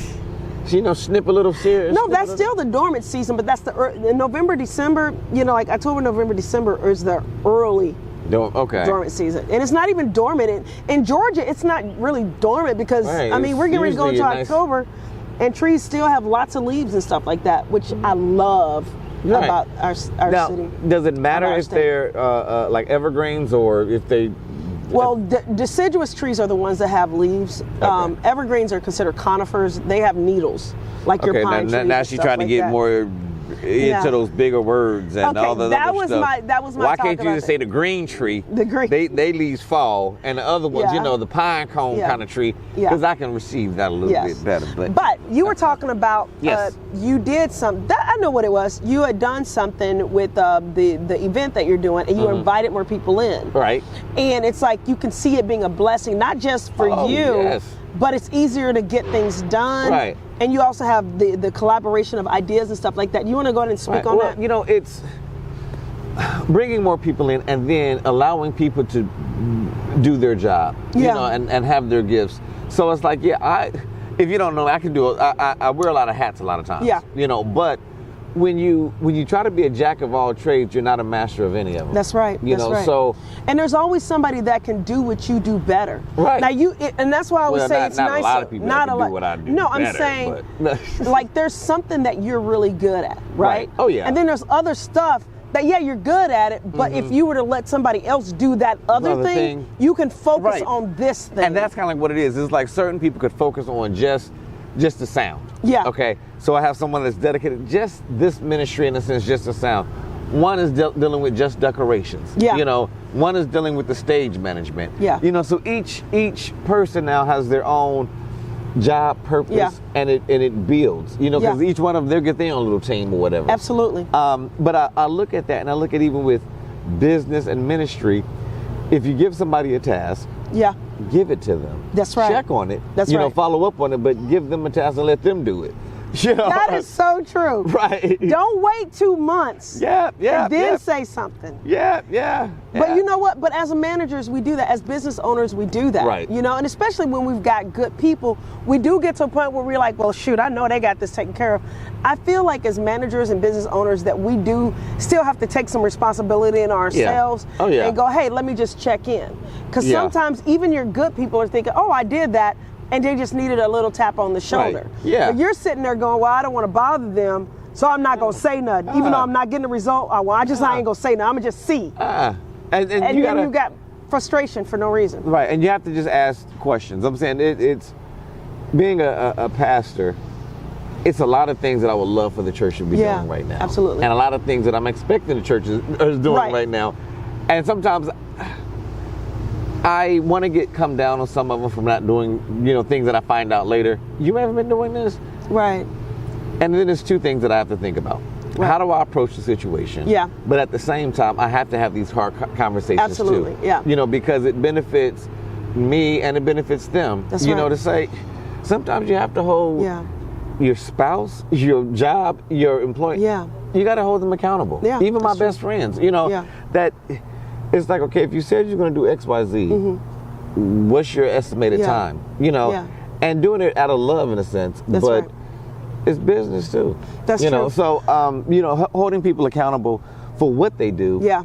snip a little serious? No, that's still the dormant season, but that's the November, December, like October, November, December is the early dormant season. And it's not even dormant. In Georgia, it's not really dormant because, we're getting ready to go into October and trees still have lots of leaves and stuff like that, which I love about our city. Does it matter if they're like evergreens or if they... Well, deciduous trees are the ones that have leaves. Evergreens are considered conifers. They have needles, like your pine trees. Now she's trying to get more into those bigger words and all the other stuff. That was my Why can't you just say the green tree? The green. They leaves fall, and the other ones, the pine cone kind of tree, because I can receive that a little bit better. But you were talking about you did something. I know what it was. You had done something with the event that you're doing, and you invited more people in. Right. And it's like you can see it being a blessing, not just for you, but it's easier to get things done. Right. And you also have the collaboration of ideas and stuff like that. You want to go ahead and speak on well, that? You know, it's bringing more people in and then allowing people to do their job, you know, and have their gifts. So it's like, if you don't know, I can do it. I wear a lot of hats a lot of times. Yeah. You know, but when you try to be a jack of all trades, you're not a master of any of them. That's right. You know, so and there's always somebody that can do what you do better. Right. Now and that's why I would say it's not nice. A lot of people not that can a lot. do what I do. No, better, I'm saying but. like there's something that you're really good at, right? Oh yeah. And then there's other stuff that you're good at it, but if you were to let somebody else do that other thing, you can focus on this thing. And that's kind of like what it is. It's like certain people could focus on just the sound. Yeah. Okay. So I have someone that's dedicated just this ministry in a sense, just the sound. One is dealing with just decorations. Yeah. You know, one is dealing with the stage management. Yeah. You know, so each person now has their own job, purpose, and it builds. You know, because each one of them, they'll get their own little team or whatever. Absolutely. But I look at that, and I look at even with business and ministry, if you give somebody a task, give it to them. That's right. Check on it. That's you right. know, follow up on it, but give them a task and let them do it. You know? That is so true. Right. Don't wait 2 months. And then say something. Yeah. But you know what? But as managers, we do that. As business owners, we do that. Right. You know, and especially when we've got good people, we do get to a point where we're like, well, shoot, I know they got this taken care of. I feel like as managers and business owners that we do still have to take some responsibility in ourselves and go, hey, let me just check in. Because sometimes even your good people are thinking, oh, I did that. And they just needed a little tap on the shoulder. Right. Yeah. But you're sitting there going, well, I don't want to bother them, so I'm not going to say nothing. Even though I'm not getting the result I want, I ain't going to say nothing. I'm going to just see. And you got frustration for no reason. Right, and you have to just ask questions. I'm saying it's being a pastor, it's a lot of things that I would love for the church to be doing right now. Absolutely. And a lot of things that I'm expecting the church is doing right now. And sometimes I want to come down on some of them from not doing, you know, things that I find out later. You haven't been doing this? Right. And then there's two things that I have to think about. Right. How do I approach the situation? Yeah. But at the same time, I have to have these hard conversations Absolutely. too. Yeah. You know, because it benefits me and it benefits them. That's you right. know, to say, sometimes you have to hold your spouse, your job, your employee. Yeah. You got to hold them accountable. Yeah. Even my best friends. You know, that it's like, okay, if you said you're going to do X, Y, Z, what's your estimated time? You know, and doing it out of love in a sense. That's but right. it's business too. That's you true. know, so you know, holding people accountable for what they do. Yeah.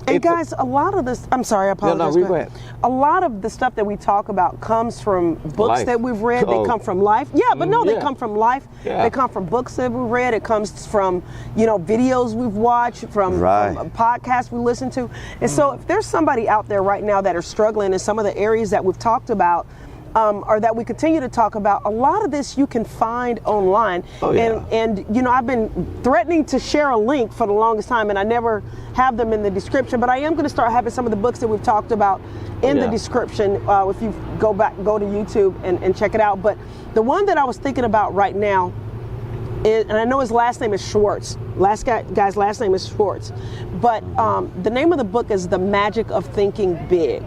And guys, a lot of this, I'm sorry, I apologize. No, go ahead. A lot of the stuff that we talk about comes from books that we've read. They come from life. Yeah, but no, they come from life. Yeah. They come from books that we've read. It comes from, you know, videos we've watched, from podcasts we listen to. And so if there's somebody out there right now that are struggling in some of the areas that we've talked about, or that we continue to talk about, a lot of this you can find online. And you know, I've been threatening to share a link for the longest time, and I never have them in the description, but I am going to start having some of the books that we've talked about in the description if you go to YouTube and check it out. But the one that I was thinking about right now is, and I know his last name is Schwartz. Guy's last name is Schwartz. But the name of the book is The Magic of Thinking Big.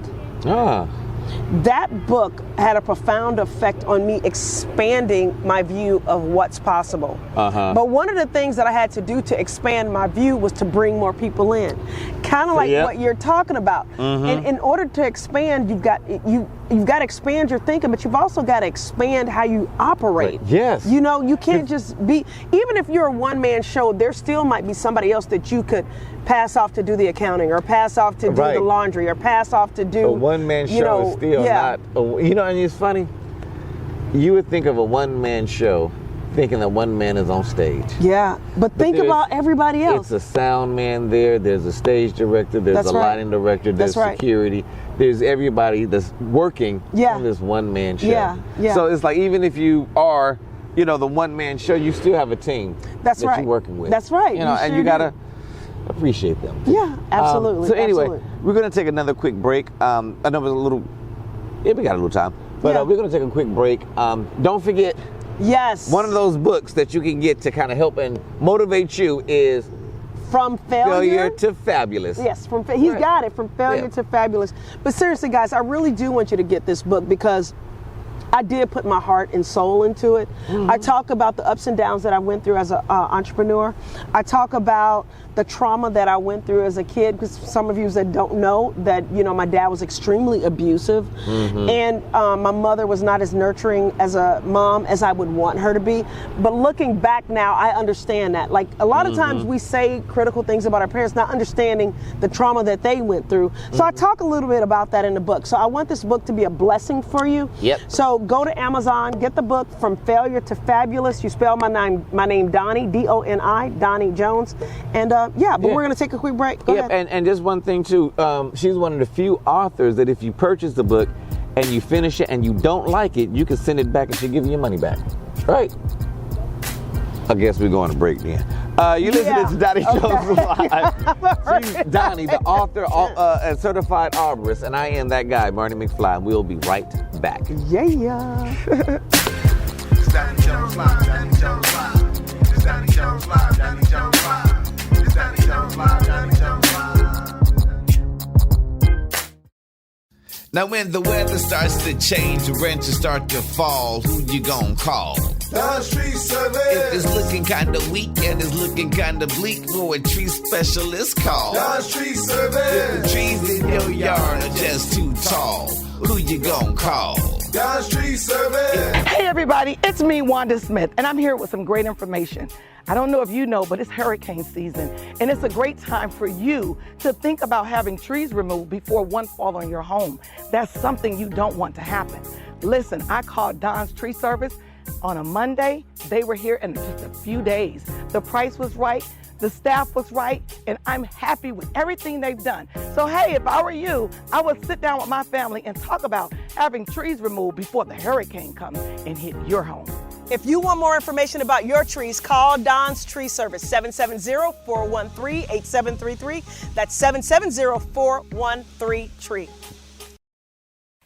That book had a profound effect on me, expanding my view of what's possible. But one of the things that I had to do to expand my view was to bring more people in. Kind of like what you're talking about. And in order to expand, you've got to expand your thinking, but you've also got to expand how you operate. Yes. You know, you can't just be, even if you're a one-man show, there still might be somebody else that you could pass off to do the accounting, or pass off to do the laundry, or pass off to do a one-man show. Is still not, you know, and it's funny, you would think of a one-man show thinking that one man is on stage. Yeah, but think about everybody else. It's a sound man there, there's a stage director, there's a lighting director, there's security, there's everybody that's working on this one-man show. So it's like, even if you are, you know, the one-man show, you still have a team that you're working with. That's right. You know, and you gotta appreciate them. Yeah, absolutely. So anyway, we're gonna take another quick break. I know it was a little, we got a little time, but we're gonna take a quick break. Don't forget, one of those books that you can get to kind of help and motivate you is From Failure to Fabulous. Yes, he's got it, From Failure to Fabulous. But seriously, guys, I really do want you to get this book, because I did put my heart and soul into it. I talk about the ups and downs that I went through as an entrepreneur. I talk about the trauma that I went through as a kid, because some of you that don't know that, my dad was extremely abusive, and my mother was not as nurturing as a mom as I would want her to be. But looking back now, I understand that. Like, a lot of times we say critical things about our parents, not understanding the trauma that they went through. So I talk a little bit about that in the book. So I want this book to be a blessing for you. Yep. So go to Amazon, get the book From Failure to Fabulous. You spell my name Doni, D-O-N-I, Doni Jones. And but we're going to take a quick break. Go ahead. And just one thing too, she's one of the few authors that if you purchase the book and you finish it and you don't like it, you can send it back and she'll give you your money back. Right? I guess we're going to break then. You listening to Doni Jones Live. She's Doni, the author and certified arborist, and I am that guy, Marty McFly, and we'll be right back. Yeah. It's Doni Jones Live, Doni Jones Live. It's Doni Jones Live, Doni Jones Live. It's Doni Jones Live, Doni Jones Live. Now when the weather starts to change, the rents start to fall, who you gonna call? Don's Tree Service. If it's looking kinda weak and it's looking kinda bleak, for a tree specialist call. Don's Tree If the Service. trees in your yard are just too tall, who you gonna call? Don's Tree Service. Hey everybody, it's me, Wanda Smith, and I'm here with some great information. I don't know if you know, but it's hurricane season, and it's a great time for you to think about having trees removed before one falls on your home. That's something you don't want to happen. Listen, I called Don's Tree Service on a Monday. They were here in just a few days. The price was right, the staff was right, and I'm happy with everything they've done. So hey, if I were you, I would sit down with my family and talk about having trees removed before the hurricane comes and hit your home. If you want more information about your trees, call Don's Tree Service, 770-413-8733. That's 770-413-TREE.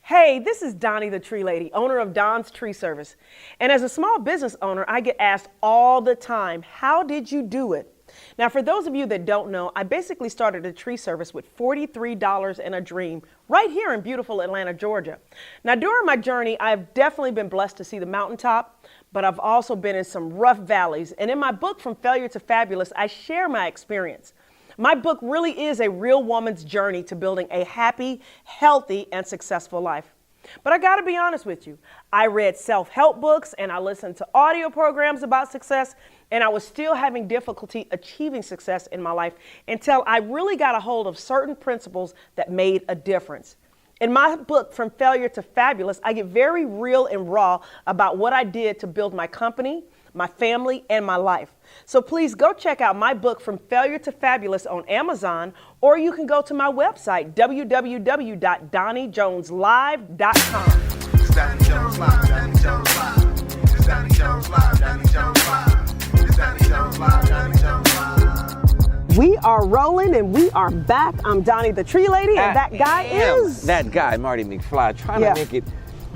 Hey, this is Doni the Tree Lady, owner of Don's Tree Service. And as a small business owner, I get asked all the time, how did you do it? Now, for those of you that don't know, I basically started a tree service with $43 and a dream right here in beautiful Atlanta, Georgia. Now, during my journey, I've definitely been blessed to see the mountaintop, but I've also been in some rough valleys. And in my book, From Failure to Fabulous, I share my experience. My book really is a real woman's journey to building a happy, healthy, and successful life. But I gotta be honest with you, I read self-help books and I listened to audio programs about success, and I was still having difficulty achieving success in my life until I really got a hold of certain principles that made a difference. In my book, From Failure to Fabulous, I get very real and raw about what I did to build my company, my family, and my life. So please go check out my book, From Failure to Fabulous, on Amazon, or you can go to my website, www.donijoneslive.com. It's Doni Jones Live, Doni Jones Live. It's Doni Jones Live, Doni Jones Live. It's Doni Jones Live, Doni Jones Live. We are rolling and we are back. I'm Doni the Tree Lady, and that guy is that guy, Marty McFly, trying Yeah. to make it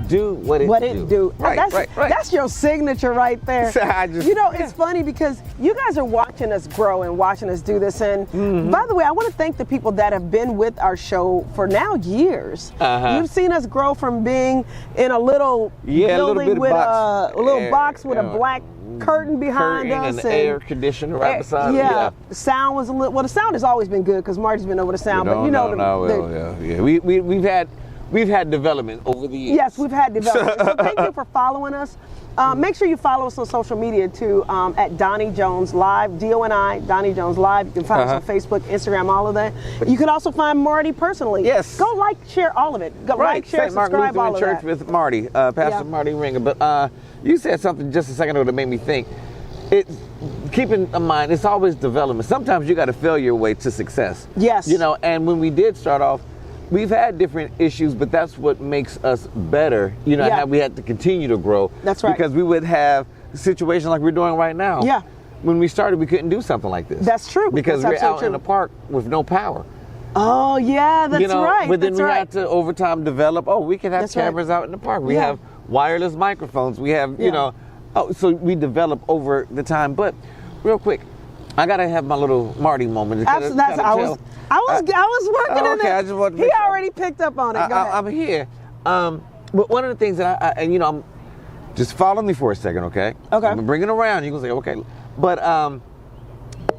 do what it do. Right, Right. That's your signature right there. I just- It's funny because you guys are watching us grow and watching us do this. And by the way, I want to thank the people that have been with our show for now years. You've seen us grow from being in a little building with a little box with a black curtain behind us and air conditioner right beside it. Yeah, the sound was a little. Well, the sound has always been good because Marty's been over the sound. We've had development over the years. Yes, we've had development. So thank you for following us. Make sure you follow us on social media too, at Doni Jones Live, D-O-N-I, Doni Jones Live. You can find us on Facebook, Instagram, all of that. You can also find Marty personally. Yes. Go like, share all of it. Go like, share, St. Mark subscribe, all Lutheran of Church that. with Marty, Pastor Marty Ringer. But you said something just a second ago that made me think. Keeping in mind, it's always development. Sometimes you got to fail your way to success. Yes. And when we did start off, we've had different issues, but that's what makes us better. How we had to continue to grow. That's right. Because we would have situations like we're doing right now. Yeah. When we started, we couldn't do something like this. That's true. Because That's we're out absolutely in the true. park with no power. Oh, yeah, that's right. But then that's we right. had to over time develop, we can have That's right. cameras out in the park. We Yeah. have wireless microphones. We have, so we develop over the time. But real quick, I gotta have my little Marty moment. I was working on okay, it. I just want to He make sure. already picked up on it. Go ahead. I'm here. But one of the things that and you know, I'm just follow me for a second, okay? Okay. I'm bringing it around. You can say, okay. But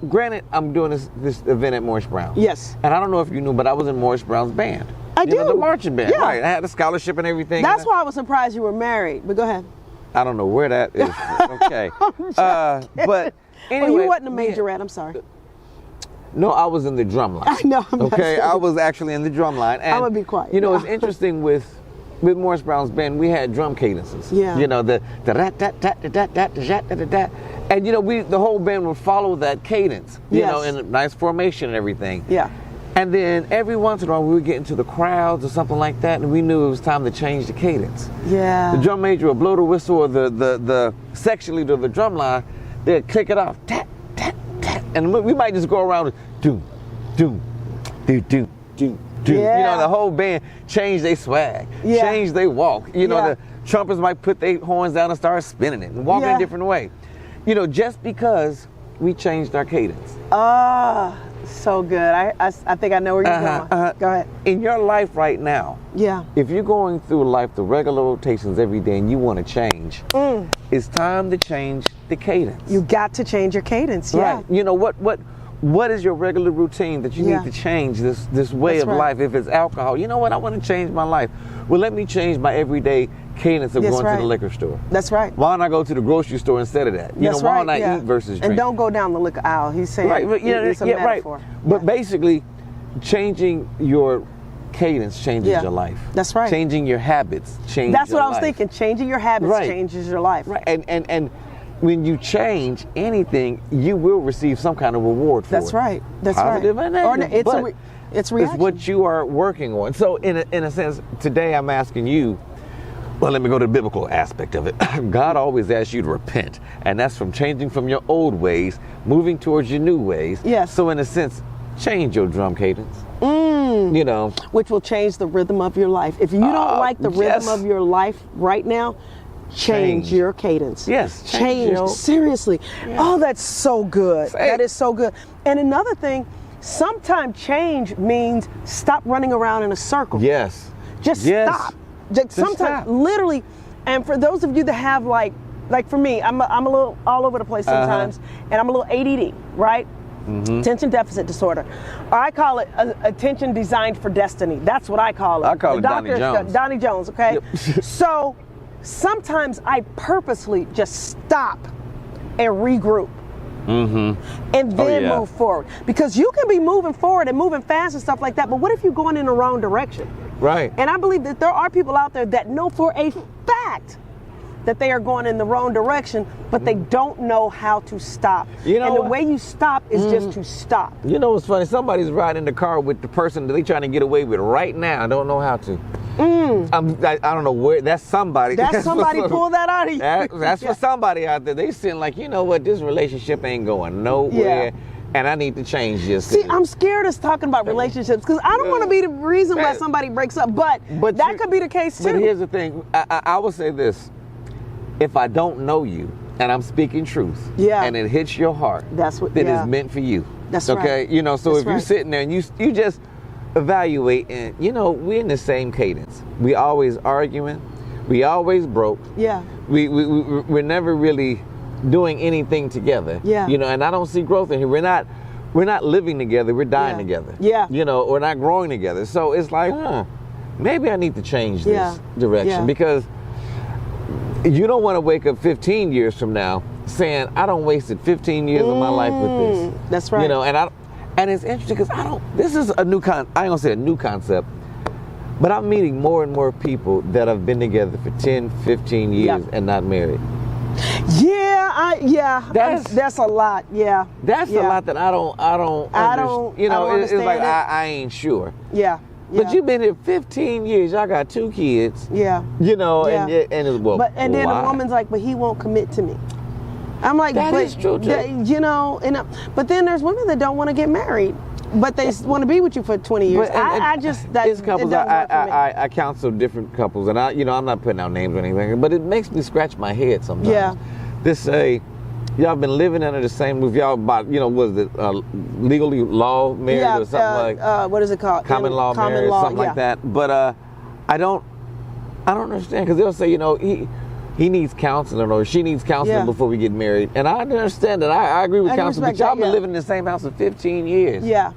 granted, I'm doing this event at Morris Brown. Yes. And I don't know if you knew, but I was in Morris Brown's band. I do. The marching band. Yeah. Right. I had a scholarship and everything. That's why I was surprised you were married. But go ahead. I don't know where that is. Okay. But anyway. Well, you wasn't a majorette. I'm sorry. No, I was in the drum line. I know. Okay, I was actually in the drum line. And, I'm gonna be quiet. You know, it's interesting with Morris Brown's band, we had drum cadences. Yeah. You know, the rat tat tat tat tat tat tat tat, and you know, the whole band would follow that cadence. You know, in a nice formation and everything. Yeah. And then every once in a while, we would get into the crowds or something like that, and we knew it was time to change the cadence. Yeah. The drum major would blow the whistle, or the section leader of the drum line, they'd click it off, tat tat tat, and we might just go around with doom, doom, do do do do. Yeah. You know, the whole band changed their swag, changed their walk. You know, the trumpets might put their horns down and start spinning it and walking a different way. You know, just because we changed our cadence. So good. I think I know where you're going. Go ahead. In your life right now, if you're going through life, the regular rotations every day, and you want to change, it's time to change the cadence. You got to change your cadence. Yeah. Right. You know what is your regular routine that you need to change this way of life? If it's alcohol, you know what? I want to change my life. Well, let me change my everyday cadence of going to the liquor store. That's right. Why don't I go to the grocery store instead of that? You know, why don't I eat versus drink? And don't go down the liquor aisle. He's saying it's a metaphor. Right. But basically, changing your cadence changes your life. That's right. Changing your habits changes your life. That's what I was thinking. Changing your habits changes your life. Right. And when you change anything, you will receive some kind of reward for it. That's right. That's Positive right. and negative. It's reaction. It's what you are working on. So in a sense, today I'm asking you, well, let me go to the biblical aspect of it. God always asks you to repent, and that's from changing from your old ways, moving towards your new ways. Yes. So in a sense, change your drum cadence. You know. Which will change the rhythm of your life. If you don't like the rhythm of your life right now, change your cadence. Yes. Change. Seriously. Yeah. Oh, that's so good. That is so good. And another thing, sometimes change means stop running around in a circle. Yes. Just stop. Sometimes, literally, and for those of you that have like for me, I'm a little all over the place sometimes, and I'm a little ADD, right? Attention deficit disorder. Or I call it attention designed for destiny. That's what I call it. I call it Doni Jones. Doni Jones, okay? Yep. So sometimes I purposely just stop and regroup. And then move forward. Because you can be moving forward and moving fast and stuff like that, but what if you're going in the wrong direction? Right. And I believe that there are people out there that know for a fact that they are going in the wrong direction, but they don't know how to stop. You know, and the way you stop is just to stop. You know what's funny? Somebody's riding in the car with the person that they're trying to get away with right now. I don't know how to. I don't know where. That's somebody. That's somebody pull that out of you. That's for somebody out there. They sitting like, you know what? This relationship ain't going nowhere. And I need to change this. See, I'm scared of talking about relationships because I don't want to be the reason why somebody breaks up, but that could be the case too. But here's the thing. I will say this. If I don't know you and I'm speaking truth and it hits your heart, then it's meant for you. That's okay? Right. You know, so if you're sitting there and you just evaluate and, you know, we're in the same cadence. We always arguing. We always broke. Yeah. We're never really doing anything together. Yeah. You know, and I don't see growth in here. We're not living together. We're dying together. Yeah. You know, we're not growing together. So it's like, maybe I need to change this direction because you don't want to wake up 15 years from now saying, I don't wasted 15 years of my life with this. That's right. You know, and it's interesting because this is a new I ain't gonna say a new concept, but I'm meeting more and more people that have been together for 10, 15 years and not married. That's a lot. Yeah. That's a lot that I don't, you know, it's like I ain't sure. Yeah. But you've been here 15 years. Y'all got 2 kids. Yeah. You know, and it's and then the woman's like, but he won't commit to me. I'm like, that is true too. You know, but then there's women that don't want to get married, but they want to be with you for 20 years. It's couples. I counsel different couples, and I'm not putting out names or anything, but it makes me scratch my head sometimes. Yeah. They say, y'all been living under the same roof. Y'all about, was it legally law married or something what is it called? Common law marriage, something like that. But I don't understand, because they'll say, he needs counseling or she needs counseling before we get married. And I understand that. I agree with counseling, but y'all been living in the same house for 15 years. Yeah.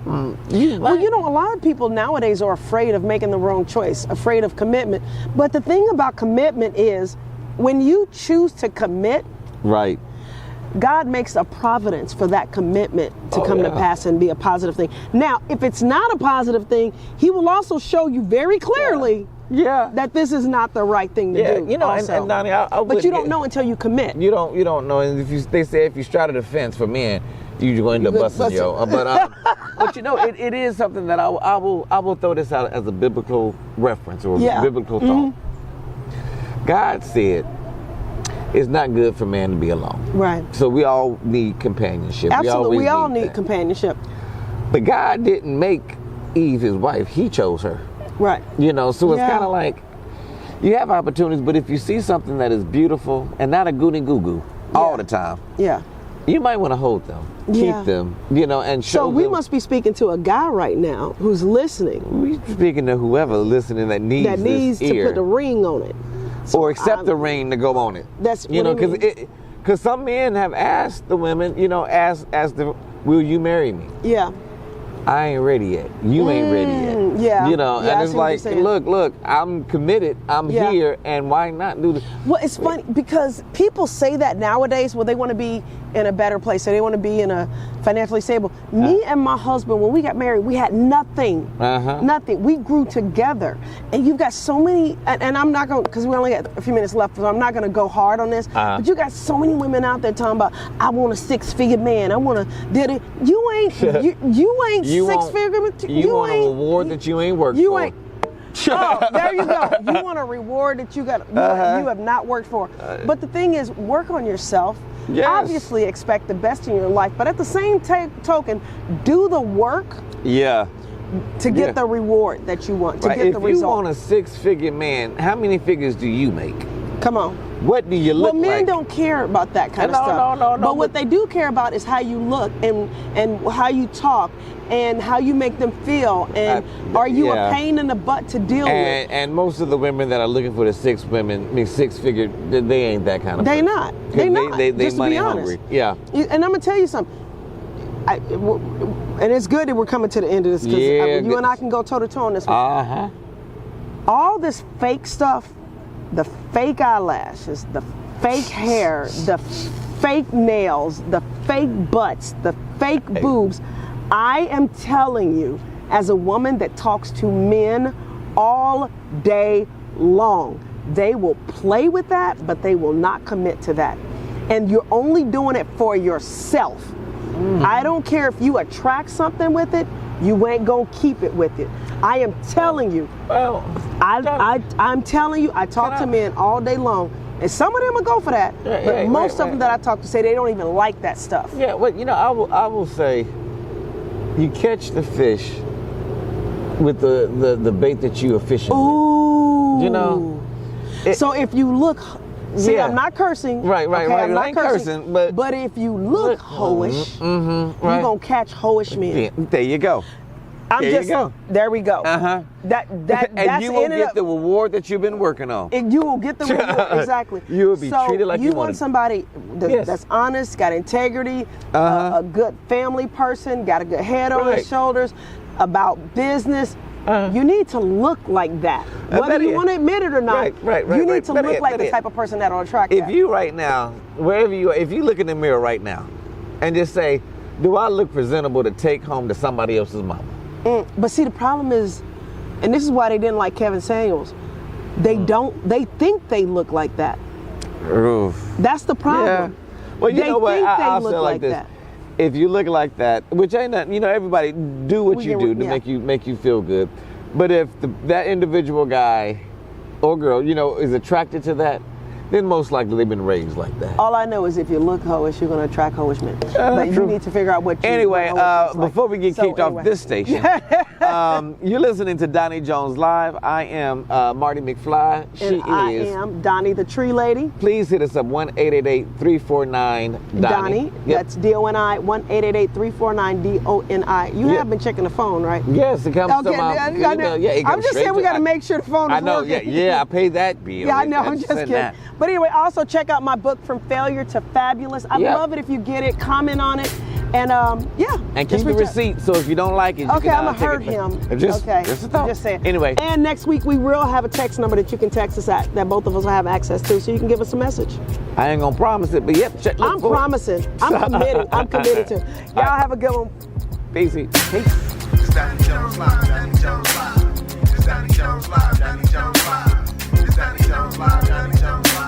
Well, a lot of people nowadays are afraid of making the wrong choice, afraid of commitment. But the thing about commitment is when you choose to commit, right, God makes a providence for that commitment to come to pass and be a positive thing. Now, if it's not a positive thing, he will also show you very clearly that this is not the right thing to do. And Donnie, but you don't know until you commit. You don't know. And they say if you straddle the fence for men, you're going to bust yo. But it is something that I will throw this out as a biblical reference or biblical thought. God said it's not good for man to be alone. Right. So we all need companionship. Absolutely, we all need companionship. But God didn't make Eve his wife. He chose her. Right. So it's kind of like you have opportunities, but if you see something that is beautiful and not a goody goo all the time, you might want to hold them, keep them, and show them. So we must be speaking to a guy right now who's listening. We're speaking to whoever listening that needs to put the ring on it. So or accept the ring to go on it. That's because some men have asked the women, will you marry me? Yeah. I ain't ready yet. You ain't ready yet. Yeah. And it's like, look, I'm committed. I'm here, and why not do this? Well, it's funny because people say that nowadays. Well, they want to be in a better place, so they want to be in a financially stable. Me and my husband, when we got married, we had nothing. Nothing. We grew together, and you've got so many. And I'm not going because we only got a few minutes left, so I'm not going to go hard on this. But you got so many women out there talking about, I want a 6-figure man. I want to. You ain't. You ain't. You want a reward that you ain't worked for. Oh, there you go. You want a reward that you have not worked for. But the thing is, work on yourself. Yes. Obviously expect the best in your life, but at the same token, do the work. To get the reward that you want, to get the result. If you want a 6-figure man, how many figures do you make? Come on. What do you look like? Well, men don't care about that kind of stuff. No. But what they do care about is how you look and how you talk and how you make them feel. And are you a pain in the butt to deal with? And most of the women that are looking for the 6-figure, they ain't that kind of person. Not. They're not. They just money to be honest. Hungry. Yeah. And I'm going to tell you something. And it's good that we're coming to the end of this because you and I can go toe-to-toe on this one. All this fake stuff, the fake eyelashes, the fake hair, the fake nails, the fake butts, the fake boobs. I am telling you, as a woman that talks to men all day long, they will play with that, but they will not commit to that. And you're only doing it for yourself. I don't care if you attract something with it, you ain't gonna keep it with it. I am telling you. Well, I'm telling you, I talk to men all day long, and some of them will go for that, but most of them that I talk to say they don't even like that stuff. Yeah, well, I will say, you catch the fish with the bait that you are fishing with. So if you look. See, I'm not cursing. Right. I'm not cursing. But if you look hoish, you're going to catch hoish men. Yeah, there you go. There we go. And you will get the reward that you've been working on. And you will get the reward, exactly. You will be treated like you want somebody that's honest, got integrity, a good family person, got a good head on his shoulders, about business. You need to look like that. Whether you want to admit it or not, you need to look like the type of person that'll attract that. If you right now, wherever you are, if you look in the mirror right now and just say, do I look presentable to take home to somebody else's mama? But see, the problem is, and this is why they didn't like Kevin Samuels, they think they look like that. Oof. That's the problem. Yeah. Well, you know what? I'll say like this. That. If you look like that, which ain't nothing, everybody do what you do to make you feel good. But if that individual guy or girl, is attracted to that, then most likely they've been raised like that. All I know is if you look hoish, you're going to attract hoish men. But you need to figure out what you Anyway, what before we get kicked off this station, you're listening to Doni Jones Live. I am Marty McFly. And I am Doni the Tree Lady. Please hit us up 1-888-349-DONI. Doni. That's D-O-N-I. 1-888-349-DONI. You have been checking the phone, right? Yes, it comes to my email. Yeah, it I'm goes just saying straight we to- got to make sure the phone is I know, working. yeah, I paid that bill. Yeah, I know. I'm Just just said kidding. that. But anyway, also check out my book, From Failure to Fabulous. I love it if you get it, comment on it, and yeah. And keep the receipt, so if you don't like it, you Okay, can I'm gonna take hurt it him. back. Just a thought. Just saying. Anyway. And next week we will have a text number that you can text us at, that both of us will have access to, so you can give us a message. I ain't gonna promise it, but yep. I'm promising. I'm committed. I'm committed to. Y'all have a good one. Peace. It's Doni Jones Live, Doni Jones Live. It's Doni Jones Live, Doni Jones Live. It's Doni Jones Live, Doni Jones Live.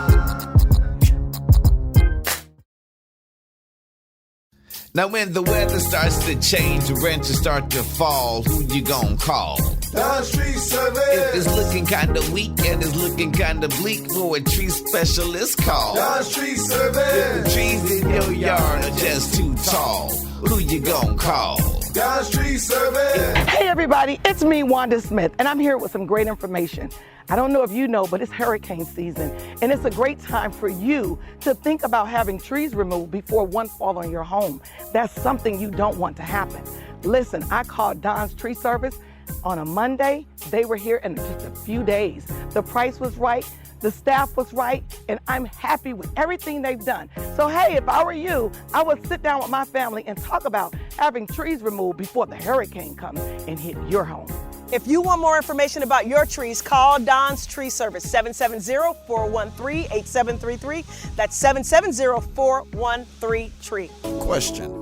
Now when the weather starts to change, the rents start to fall, who you gonna call? Don's Tree Service. If it's looking kinda weak and it's looking kinda bleak, for a tree specialist call. Don's Tree If the Service. trees in your yard are just too tall, who you gonna call? Don's Tree Service. Hey everybody, it's me, Wanda Smith, and I'm here with some great information. I don't know if you know, but it's hurricane season, and it's a great time for you to think about having trees removed before one fall on your home. That's something you don't want to happen. Listen, I called Don's Tree Service on a Monday. They were here in just a few days. The price was right, the staff was right, and I'm happy with everything they've done. So hey, if I were you, I would sit down with my family and talk about having trees removed before the hurricane comes and hit your home. If you want more information about your trees, call Don's Tree Service, 770-413-8733. That's 770-413-TREE. Question: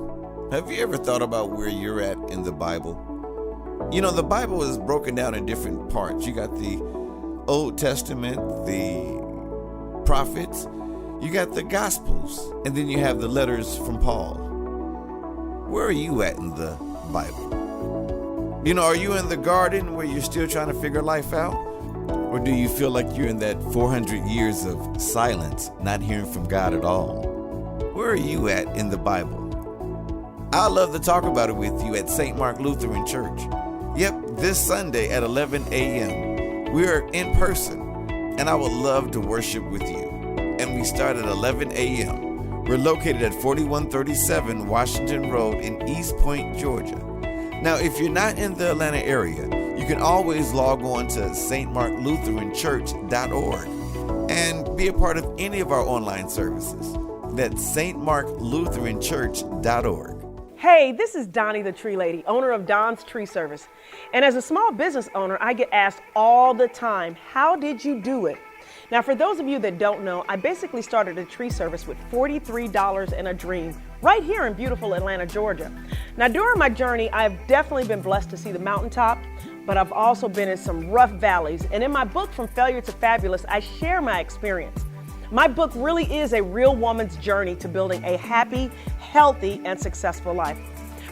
have you ever thought about where you're at in the Bible? You know, the Bible is broken down in different parts. You got the Old Testament, the prophets, you got the Gospels, and then you have the letters from Paul. Where are you at in the Bible? You know, are you in the garden where you're still trying to figure life out? Or do you feel like you're in that 400 years of silence, not hearing from God at all? Where are you at in the Bible? I'd love to talk about it with you at St. Mark Lutheran Church. Yep, this Sunday at 11 a.m. We are in person, and I would love to worship with you. And we start at 11 a.m. We're located at 4137 Washington Road in East Point, Georgia. Now, if you're not in the Atlanta area, you can always log on to stmarklutheranchurch.org and be a part of any of our online services. That's stmarklutheranchurch.org. Hey, this is Doni the Tree Lady, owner of Don's Tree Service. And as a small business owner, I get asked all the time, how did you do it? Now, for those of you that don't know, I basically started a tree service with $43 and a dream right here in beautiful Atlanta, Georgia. Now, during my journey, I've definitely been blessed to see the mountaintop, but I've also been in some rough valleys. And in my book, From Failure to Fabulous, I share my experience. My book really is a real woman's journey to building a happy, healthy, and successful life.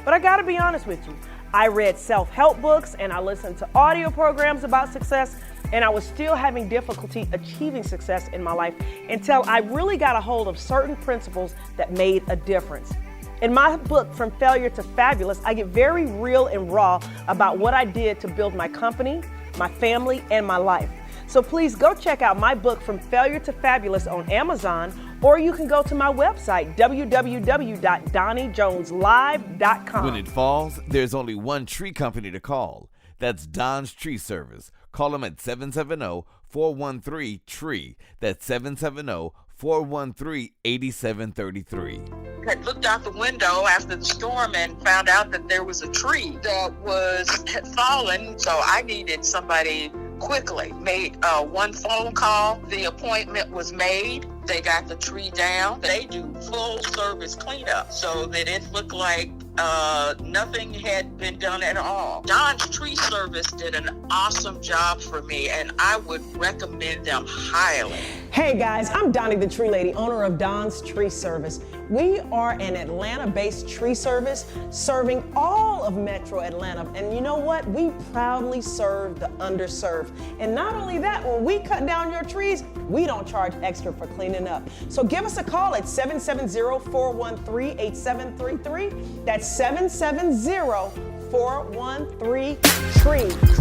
But I gotta be honest with you, I read self-help books and I listened to audio programs about success, and I was still having difficulty achieving success in my life until I really got a hold of certain principles that made a difference. In my book, From Failure to Fabulous, I get very real and raw about what I did to build my company, my family, and my life. So please go check out my book, From Failure to Fabulous, on Amazon, or you can go to my website, www.donijoneslive.com. When it falls, there's only one tree company to call. That's Don's Tree Service. Call them at 770-413-TREE. That's 770-413-8733. I looked out the window after the storm and found out that there was a tree that had fallen, so I needed somebody quickly. Made one phone call. The appointment was made. They got the tree down. They do full service cleanup so that it looked like nothing had been done at all. Don's Tree Service did an awesome job for me, and I would recommend them highly. Hey guys, I'm Doni the Tree Lady, owner of Don's Tree Service. We are an Atlanta-based tree service serving all of Metro Atlanta. And you know what? We proudly serve the underserved. And not only that, when we cut down your trees, we don't charge extra for cleaning up. So give us a call at 770-413-8733. That's 770-413-TREE.